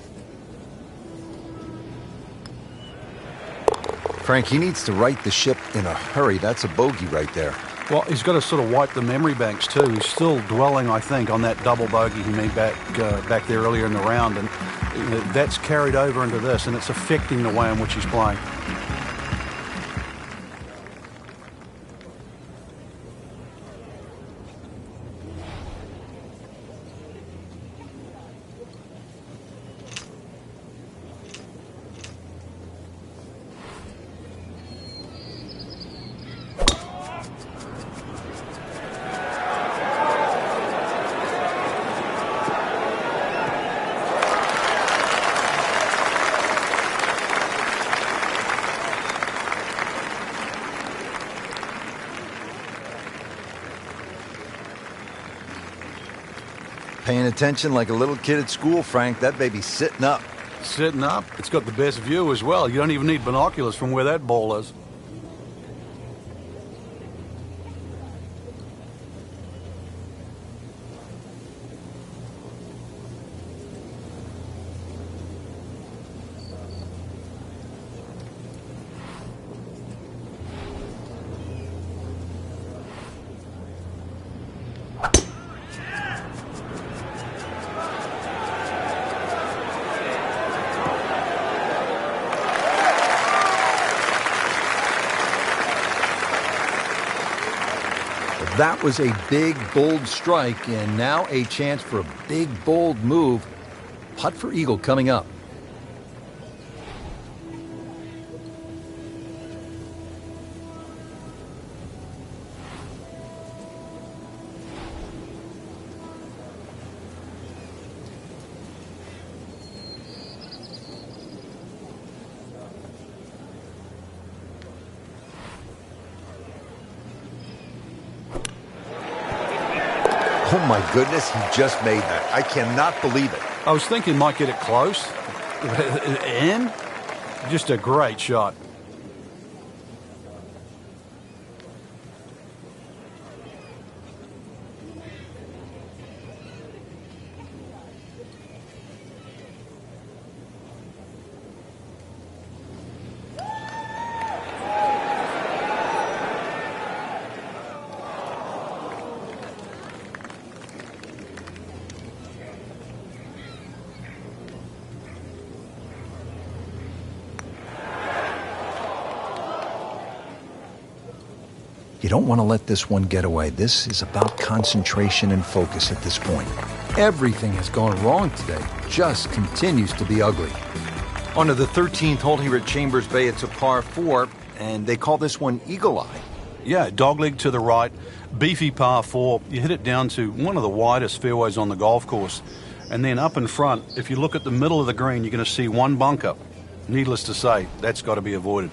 Speaker 3: Frank, he needs to right the ship in a hurry. That's a bogey right there.
Speaker 2: Well, he's got to sort of wipe the memory banks too. He's still dwelling, I think, on that double bogey he made back there earlier in the round, and that's carried over into this, and it's affecting the way in which he's playing.
Speaker 3: Paying attention like a little kid at school, Frank. That baby's sitting up.
Speaker 2: Sitting up. It's got the best view as well. You don't even need binoculars from where that ball is.
Speaker 1: That was a big, bold strike, and now a chance for a big, bold move. Putt for eagle coming up.
Speaker 3: Oh my goodness, he just made that. I cannot believe it.
Speaker 2: I was thinking might get it close, and just a great shot.
Speaker 1: You don't want to let this one get away. This is about concentration and focus at this point. Everything has gone wrong today. Just continues to be ugly. On to the 13th hole here at Chambers Bay. It's a par 4, and they call this one Eagle Eye.
Speaker 2: Yeah, dogleg to the right, beefy par 4. You hit it down to one of the widest fairways on the golf course. And then up in front, if you look at the middle of the green, you're going to see one bunker. Needless to say, that's got to be avoided.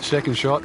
Speaker 2: Second shot.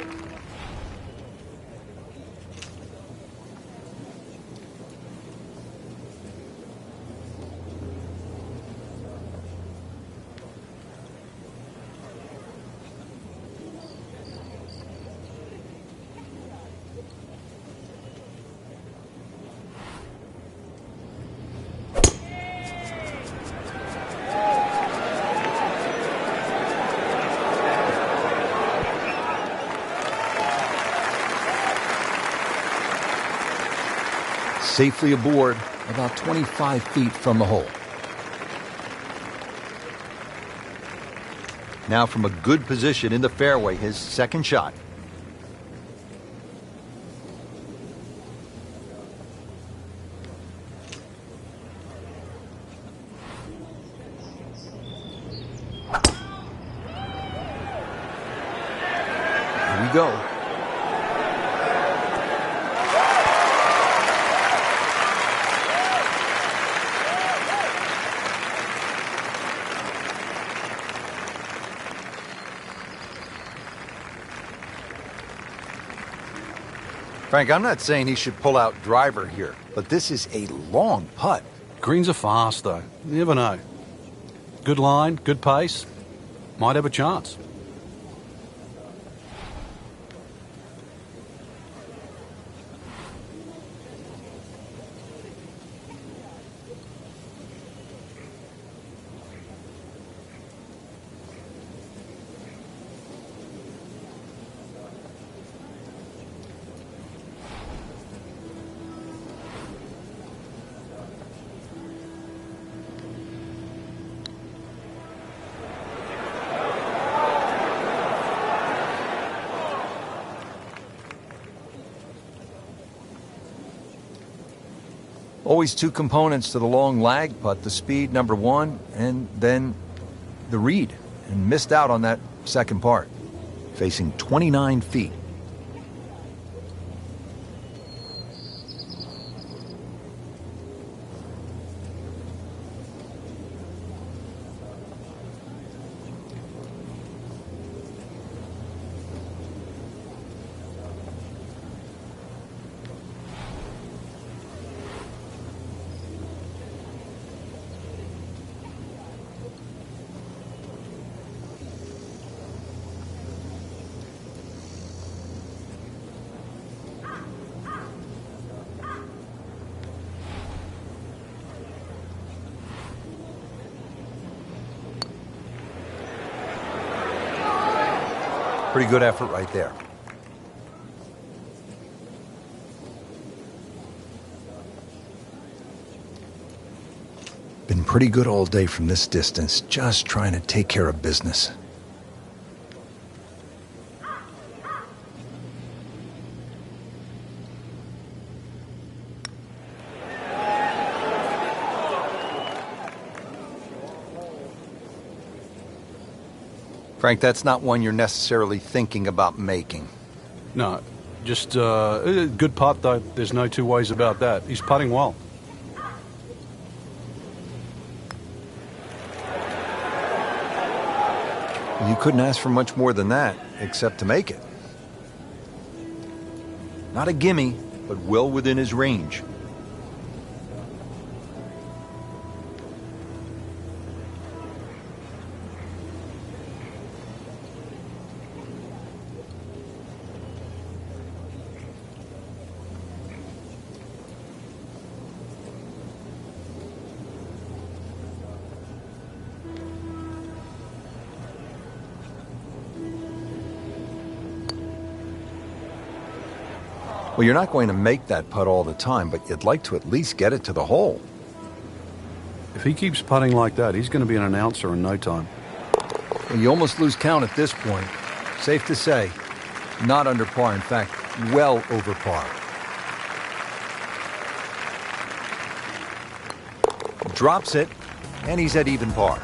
Speaker 1: Safely aboard, about 25 feet from the hole. Now from a good position in the fairway, his second shot. Here we go. Frank, I'm not saying he should pull out driver here, but this is a long putt.
Speaker 2: Greens are fast, though. You never know. Good line, good pace. Might have a chance.
Speaker 1: Always two components to the long lag putt, the speed, number one, and then the read, and missed out on that second part. Facing 29 feet. Pretty good effort right there. Been pretty good all day from this distance, just trying to take care of business. Frank, that's not one you're necessarily thinking about making.
Speaker 2: No, just a good putt, though. There's no two ways about that. He's putting well.
Speaker 1: You couldn't ask for much more than that, except to make it. Not a gimme, but well within his range. Well, you're not going to make that putt all the time, but you'd like to at least get it to the hole.
Speaker 2: If he keeps putting like that, he's going to be an announcer in no time.
Speaker 1: Well, you almost lose count at this point. Safe to say, not under par. In fact, well over par. Drops it, and he's at even par.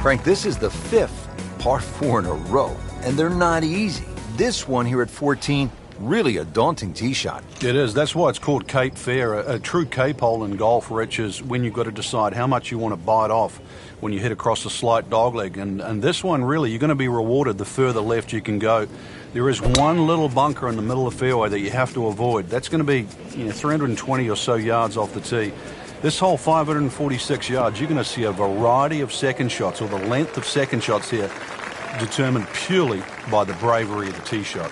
Speaker 1: Frank, this is the 5th par 4 in a row. And they're not easy. This one here at 14, really a daunting tee shot.
Speaker 2: It is. That's why it's called Cape Fair. A true Cape hole in golf, Rich, is when you've got to decide how much you want to bite off when you hit across a slight dogleg. And this one, really, you're going to be rewarded the further left you can go. There is one little bunker in the middle of the fairway that you have to avoid. That's going to be 320 or so yards off the tee. This hole, 546 yards, you're going to see a variety of second shots, or the length of second shots here, determined purely by the bravery of the tee shot.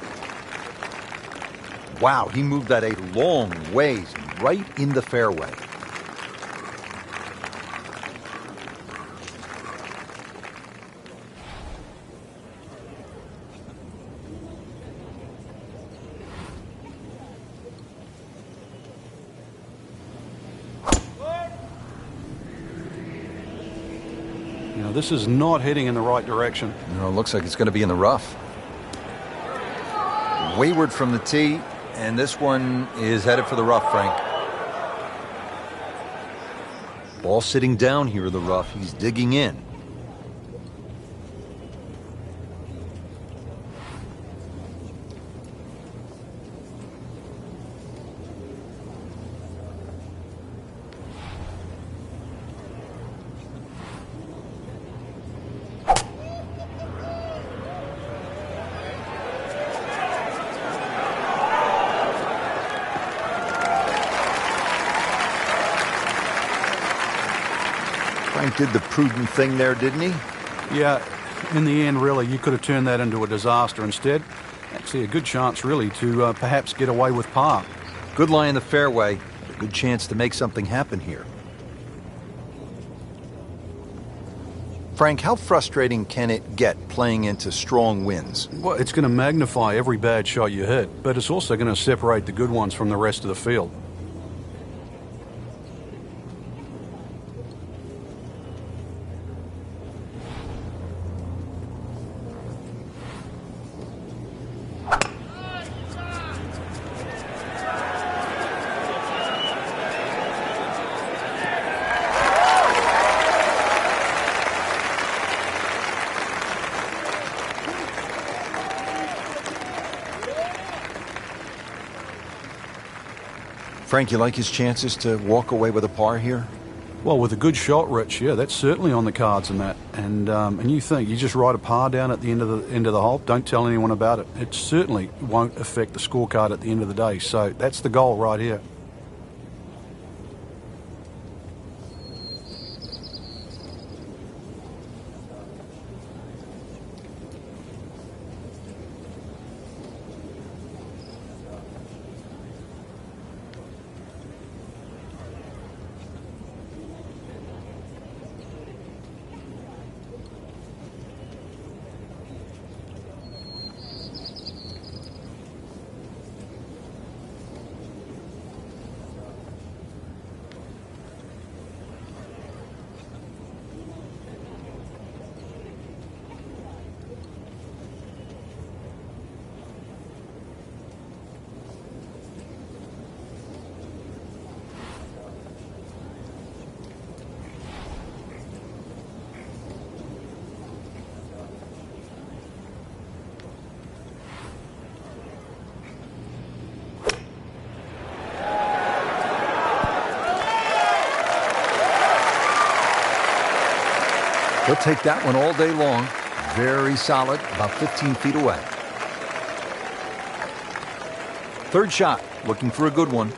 Speaker 1: Wow, he moved that a long ways right in the fairway.
Speaker 2: This is not heading in the right direction.
Speaker 1: No, it looks like it's going to be in the rough. Wayward from the tee, and this one is headed for the rough, Frank. Ball sitting down here in the rough. He's digging in. Frank did the prudent thing there, didn't he?
Speaker 2: Yeah, in the end, really, you could have turned that into a disaster instead. Actually, a good chance, really, to perhaps get away with par.
Speaker 1: Good lie in the fairway. A good chance to make something happen here. Frank, how frustrating can it get playing into strong winds?
Speaker 2: Well, it's going to magnify every bad shot you hit, but it's also going to separate the good ones from the rest of the field.
Speaker 1: Frank, you like his chances to walk away with a par here?
Speaker 2: Well, with a good shot, Rich, yeah, that's certainly on the cards in that. And you think you just write a par down at the end of the hole, don't tell anyone about it. It certainly won't affect the scorecard at the end of the day. So that's the goal right here.
Speaker 1: He'll take that one all day long. Very solid, about 15 feet away. Third shot, looking for a good one.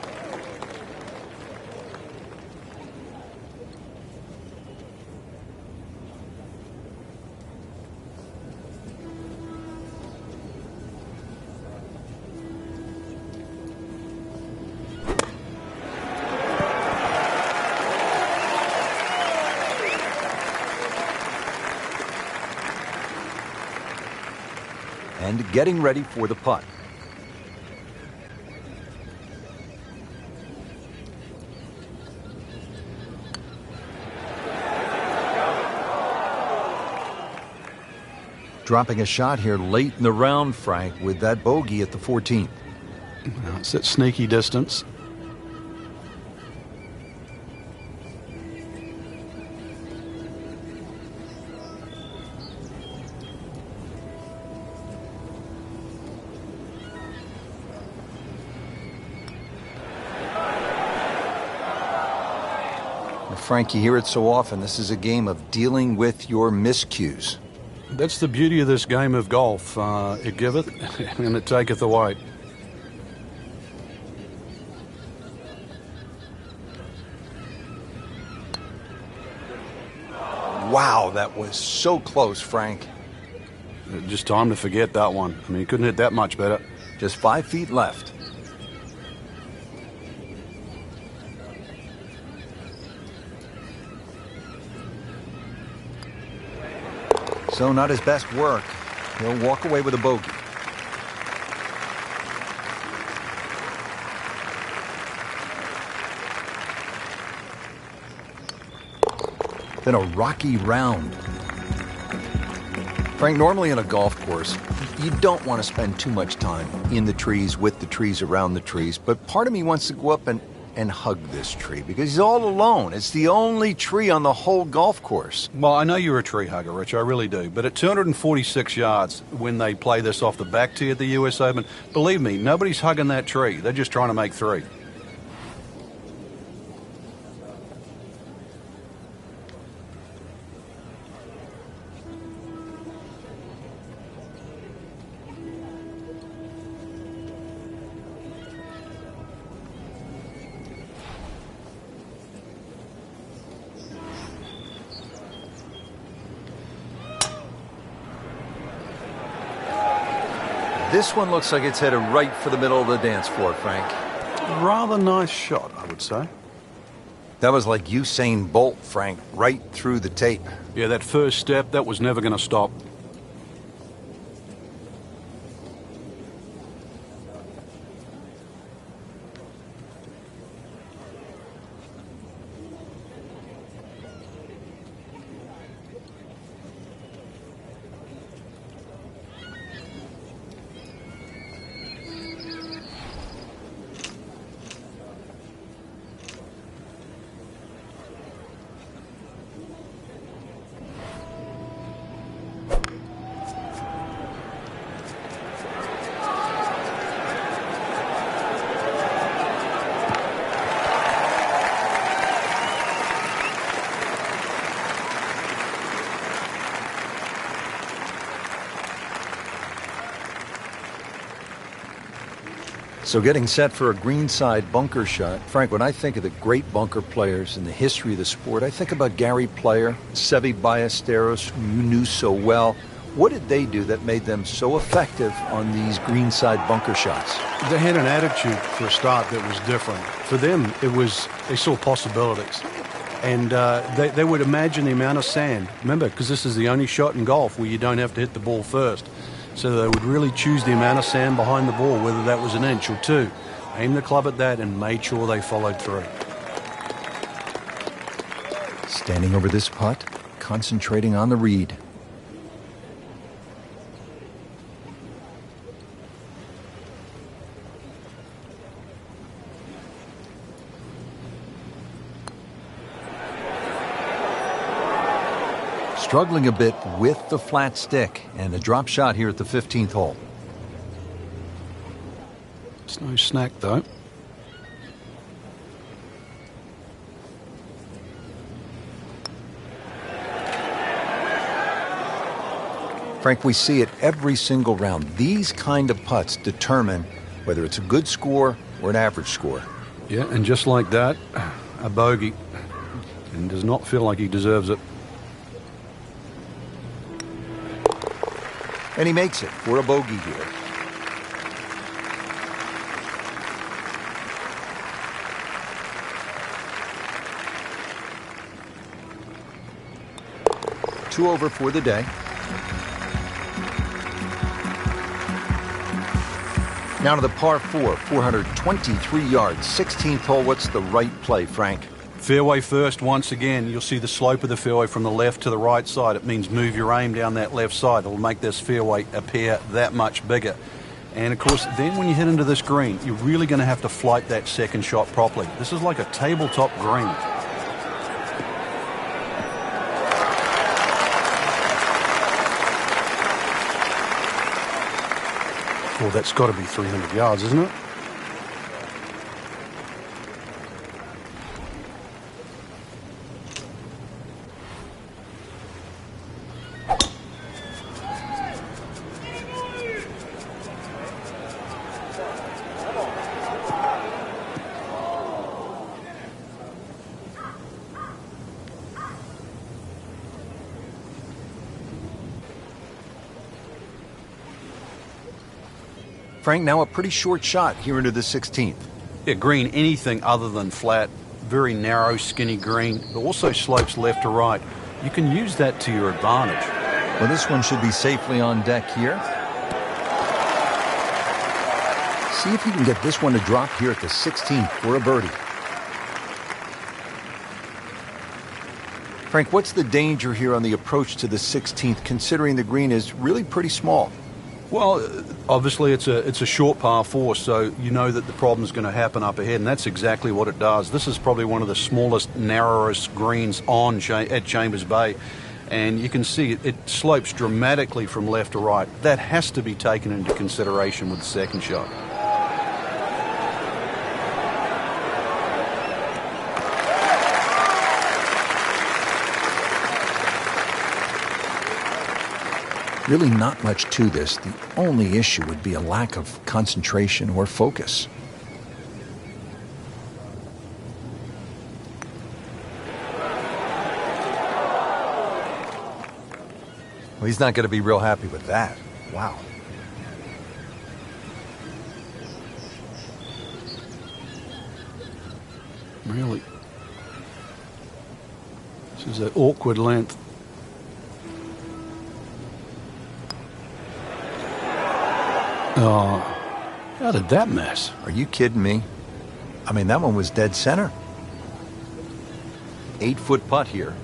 Speaker 1: And getting ready for the putt. Dropping a shot here late in the round, Frank, with that bogey at the 14th.
Speaker 2: Now it's at sneaky distance.
Speaker 1: Frank, you hear it so often. This is a game of dealing with your miscues.
Speaker 2: That's the beauty of this game of golf. It giveth and it taketh away.
Speaker 1: Wow, that was so close, Frank.
Speaker 2: Just time to forget that one. I mean, he couldn't hit that much better.
Speaker 1: Just 5 feet left. So not his best work. He'll walk away with a bogey. Then a rocky round. Frank, normally in a golf course, you don't want to spend too much time in the trees, with the trees, around the trees. But part of me wants to go up and hug this tree because he's all alone. It's the only tree on the whole golf course.
Speaker 2: Well, I know you're a tree hugger, Rich. I really do. But at 246 yards, when they play this off the back tee at the US Open, believe me, nobody's hugging that tree. They're just trying to make three.
Speaker 1: This one looks like it's headed right for the middle of the dance floor, Frank.
Speaker 2: Rather nice shot, I would say.
Speaker 1: That was like Usain Bolt, Frank, right through the tape.
Speaker 2: Yeah, that first step, that was never going to stop.
Speaker 1: So getting set for a greenside bunker shot. Frank, when I think of the great bunker players in the history of the sport, I think about Gary Player, Seve Ballesteros, who you knew so well. What did they do that made them so effective on these greenside bunker shots?
Speaker 2: They had an attitude for a start that was different. For them, they saw possibilities. And they would imagine the amount of sand. Remember, because this is the only shot in golf where you don't have to hit the ball first. So they would really choose the amount of sand behind the ball, whether that was an inch or two. Aim the club at that and made sure they followed through.
Speaker 1: Standing over this putt, concentrating on the read. Struggling a bit with the flat stick and a drop shot here at the 15th hole.
Speaker 2: It's no snack, though.
Speaker 1: Frank, we see it every single round. These kind of putts determine whether it's a good score or an average score.
Speaker 2: Yeah, and just like that, a bogey. And does not feel like he deserves it.
Speaker 1: And he makes it for a bogey here. Two over for the day. Now to the par 4, 423 yards, 16th hole. What's the right play, Frank?
Speaker 2: Fairway first once again. You'll see the slope of the fairway from the left to the right side. It means move your aim down that left side. It'll make this fairway appear that much bigger. And of course, then when you hit into this green, you're really going to have to flight that second shot properly. This is like a tabletop green. Well, that's got to be 300 yards, isn't it?
Speaker 1: Frank, now a pretty short shot here into the 16th.
Speaker 2: Yeah, green, anything other than flat. Very narrow, skinny green. It also slopes left to right. You can use that to your advantage.
Speaker 1: Well, this one should be safely on deck here. See if he can get this one to drop here at the 16th for a birdie. Frank, what's the danger here on the approach to the 16th, considering the green is really pretty small?
Speaker 2: Well, obviously it's a short par 4, so you know that the problem's going to happen up ahead, and that's exactly what it does. This is probably one of the smallest, narrowest greens at Chambers Bay, and you can see it slopes dramatically from left to right. That has to be taken into consideration with the second shot.
Speaker 1: Really not much to this. The only issue would be a lack of concentration or focus. Well, he's not going to be real happy with that. Wow.
Speaker 2: Really? This is an awkward length. Oh, how did that miss?
Speaker 1: Are you kidding me? I mean, that one was dead center. 8-foot putt here.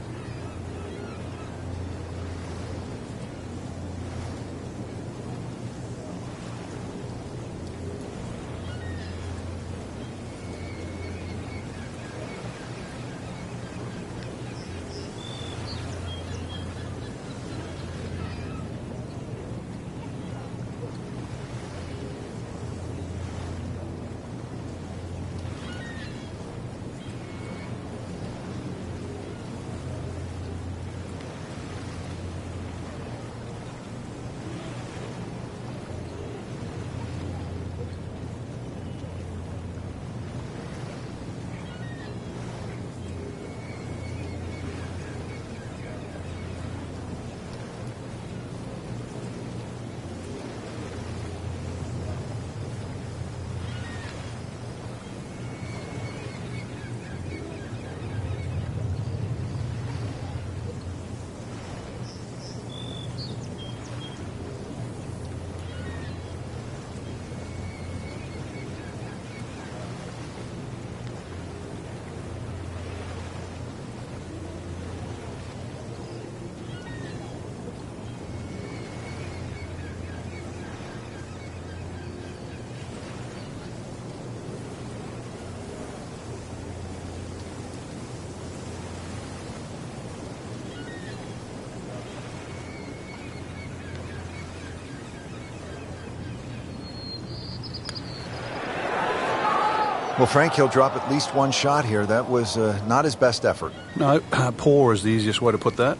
Speaker 1: Well, Frank, he'll drop at least one shot here. That was not his best effort.
Speaker 2: No, poor is the easiest way to put that.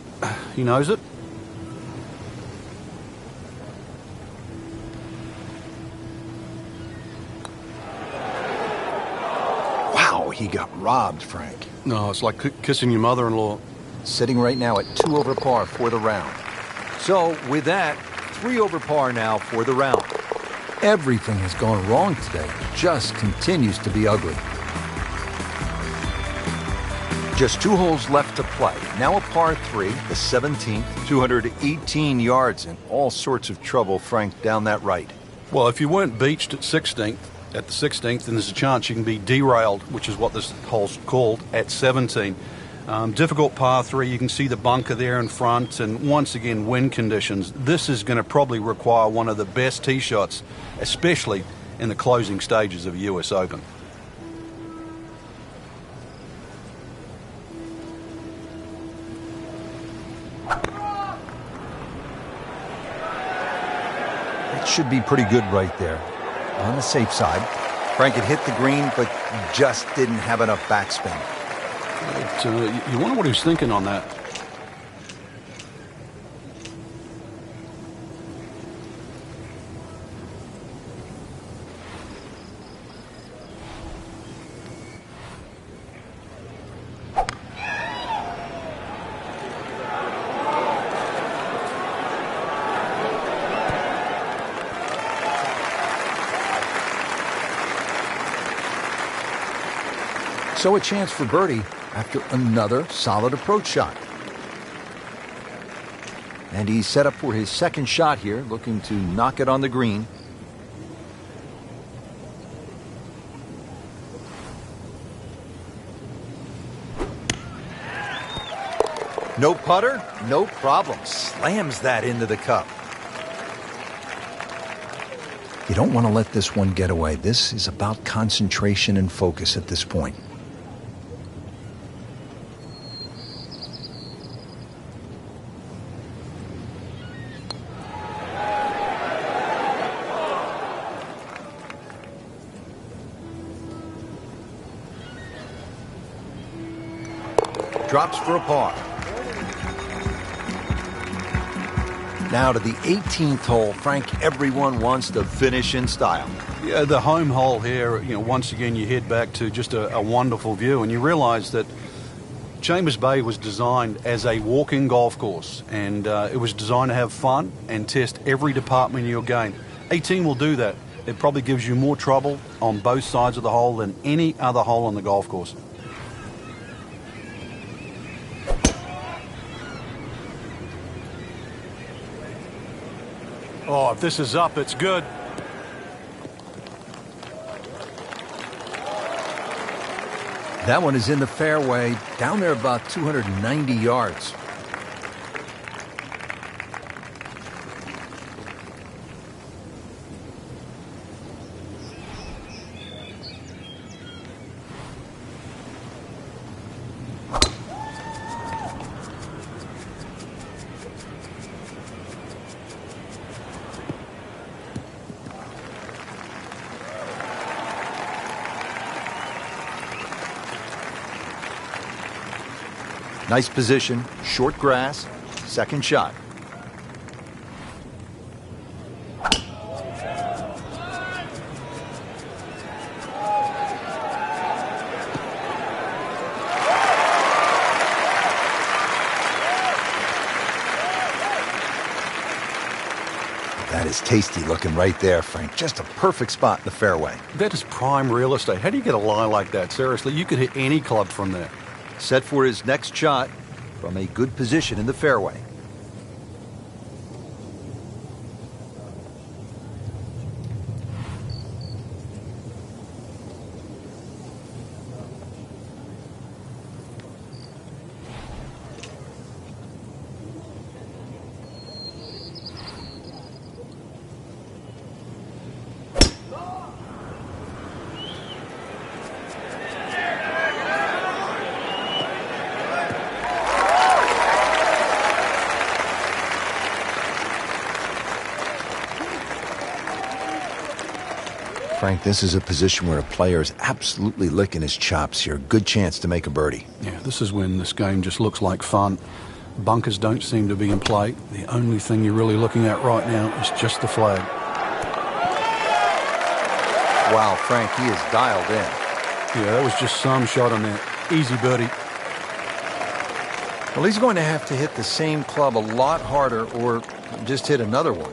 Speaker 2: He knows it.
Speaker 3: he got robbed, Frank.
Speaker 2: No, it's like kissing your mother-in-law.
Speaker 1: Sitting right now at 2 over par for the round. So, with that, 3 over par now for the round. Everything has gone wrong today. It just continues to be ugly. Just 2 holes left to play. Now a par 3, the 17th, 218 yards, and all sorts of trouble, Frank, down that right.
Speaker 2: Well, if you weren't beached at the 16th, then there's a chance you can be derailed, which is what this hole's called, at 17. Difficult par 3, you can see the bunker there in front, and once again, wind conditions. This is going to probably require one of the best tee shots, especially in the closing stages of the US Open.
Speaker 1: It should be pretty good right there. On the safe side. Frank had hit the green, but just didn't have enough backspin.
Speaker 2: You wonder what he was thinking on that.
Speaker 1: So a chance for birdie after another solid approach shot. And he's set up for his second shot here, looking to knock it on the green. No putter, no problem. Slams that into the cup. You don't want to let this one get away. This is about concentration and focus at this point. Drops for a par. Now to the 18th hole. Frank, everyone wants to finish in style.
Speaker 2: Yeah, the home hole here, once again you head back to just a wonderful view, and you realize that Chambers Bay was designed as a walking golf course, and it was designed to have fun and test every department of your game. 18 will do that. It probably gives you more trouble on both sides of the hole than any other hole on the golf course. Oh, if this is up, it's good.
Speaker 1: That one is in the fairway, down there about 290 yards. Nice position, short grass, second shot. That is tasty looking right there, Frank. Just a perfect spot in the fairway.
Speaker 2: That is prime real estate. How do you get a lie like that? Seriously, you could hit any club from there.
Speaker 1: Set for his next shot from a good position in the fairway. Frank, this is a position where a player is absolutely licking his chops here. Good chance to make a birdie.
Speaker 2: Yeah, this is when this game just looks like fun. Bunkers don't seem to be in play. The only thing you're really looking at right now is just the flag.
Speaker 1: Wow, Frank, he is dialed in.
Speaker 2: Yeah, that was just some shot on there. Easy birdie.
Speaker 1: Well, he's going to have to hit the same club a lot harder or just hit another one.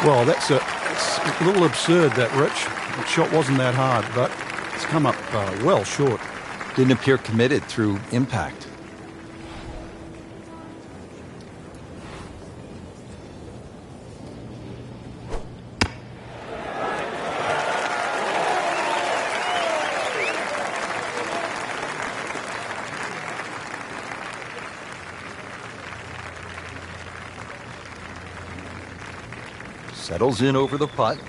Speaker 2: Well, it's a little absurd, that, Rich. The shot wasn't that hard, but it's come up well short.
Speaker 1: Didn't appear committed through impact. Settles in over the putt.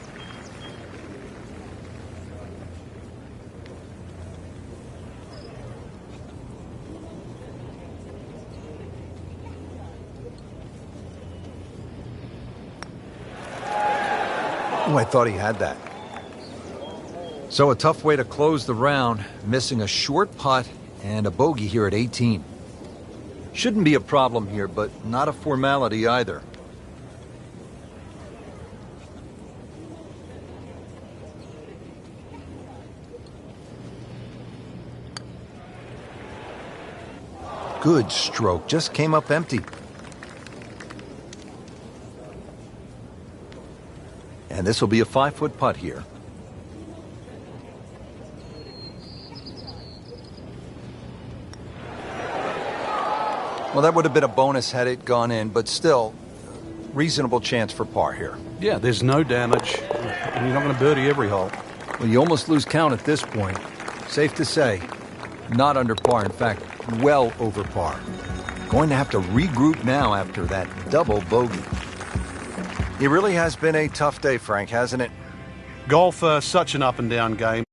Speaker 1: Oh, I thought he had that. So a tough way to close the round, missing a short putt and a bogey here at 18. Shouldn't be a problem here, but not a formality either. Good stroke, just came up empty. And this will be a 5-foot putt here. Well, that would have been a bonus had it gone in, but still, reasonable chance for par here.
Speaker 2: Yeah, there's no damage, and you're not going to birdie every hole.
Speaker 1: Well, you almost lose count at this point. Safe to say, not under par. In fact, well over par. Going to have to regroup now after that double bogey. It really has been a tough day, Frank, hasn't it?
Speaker 2: Golf, such an up and down game.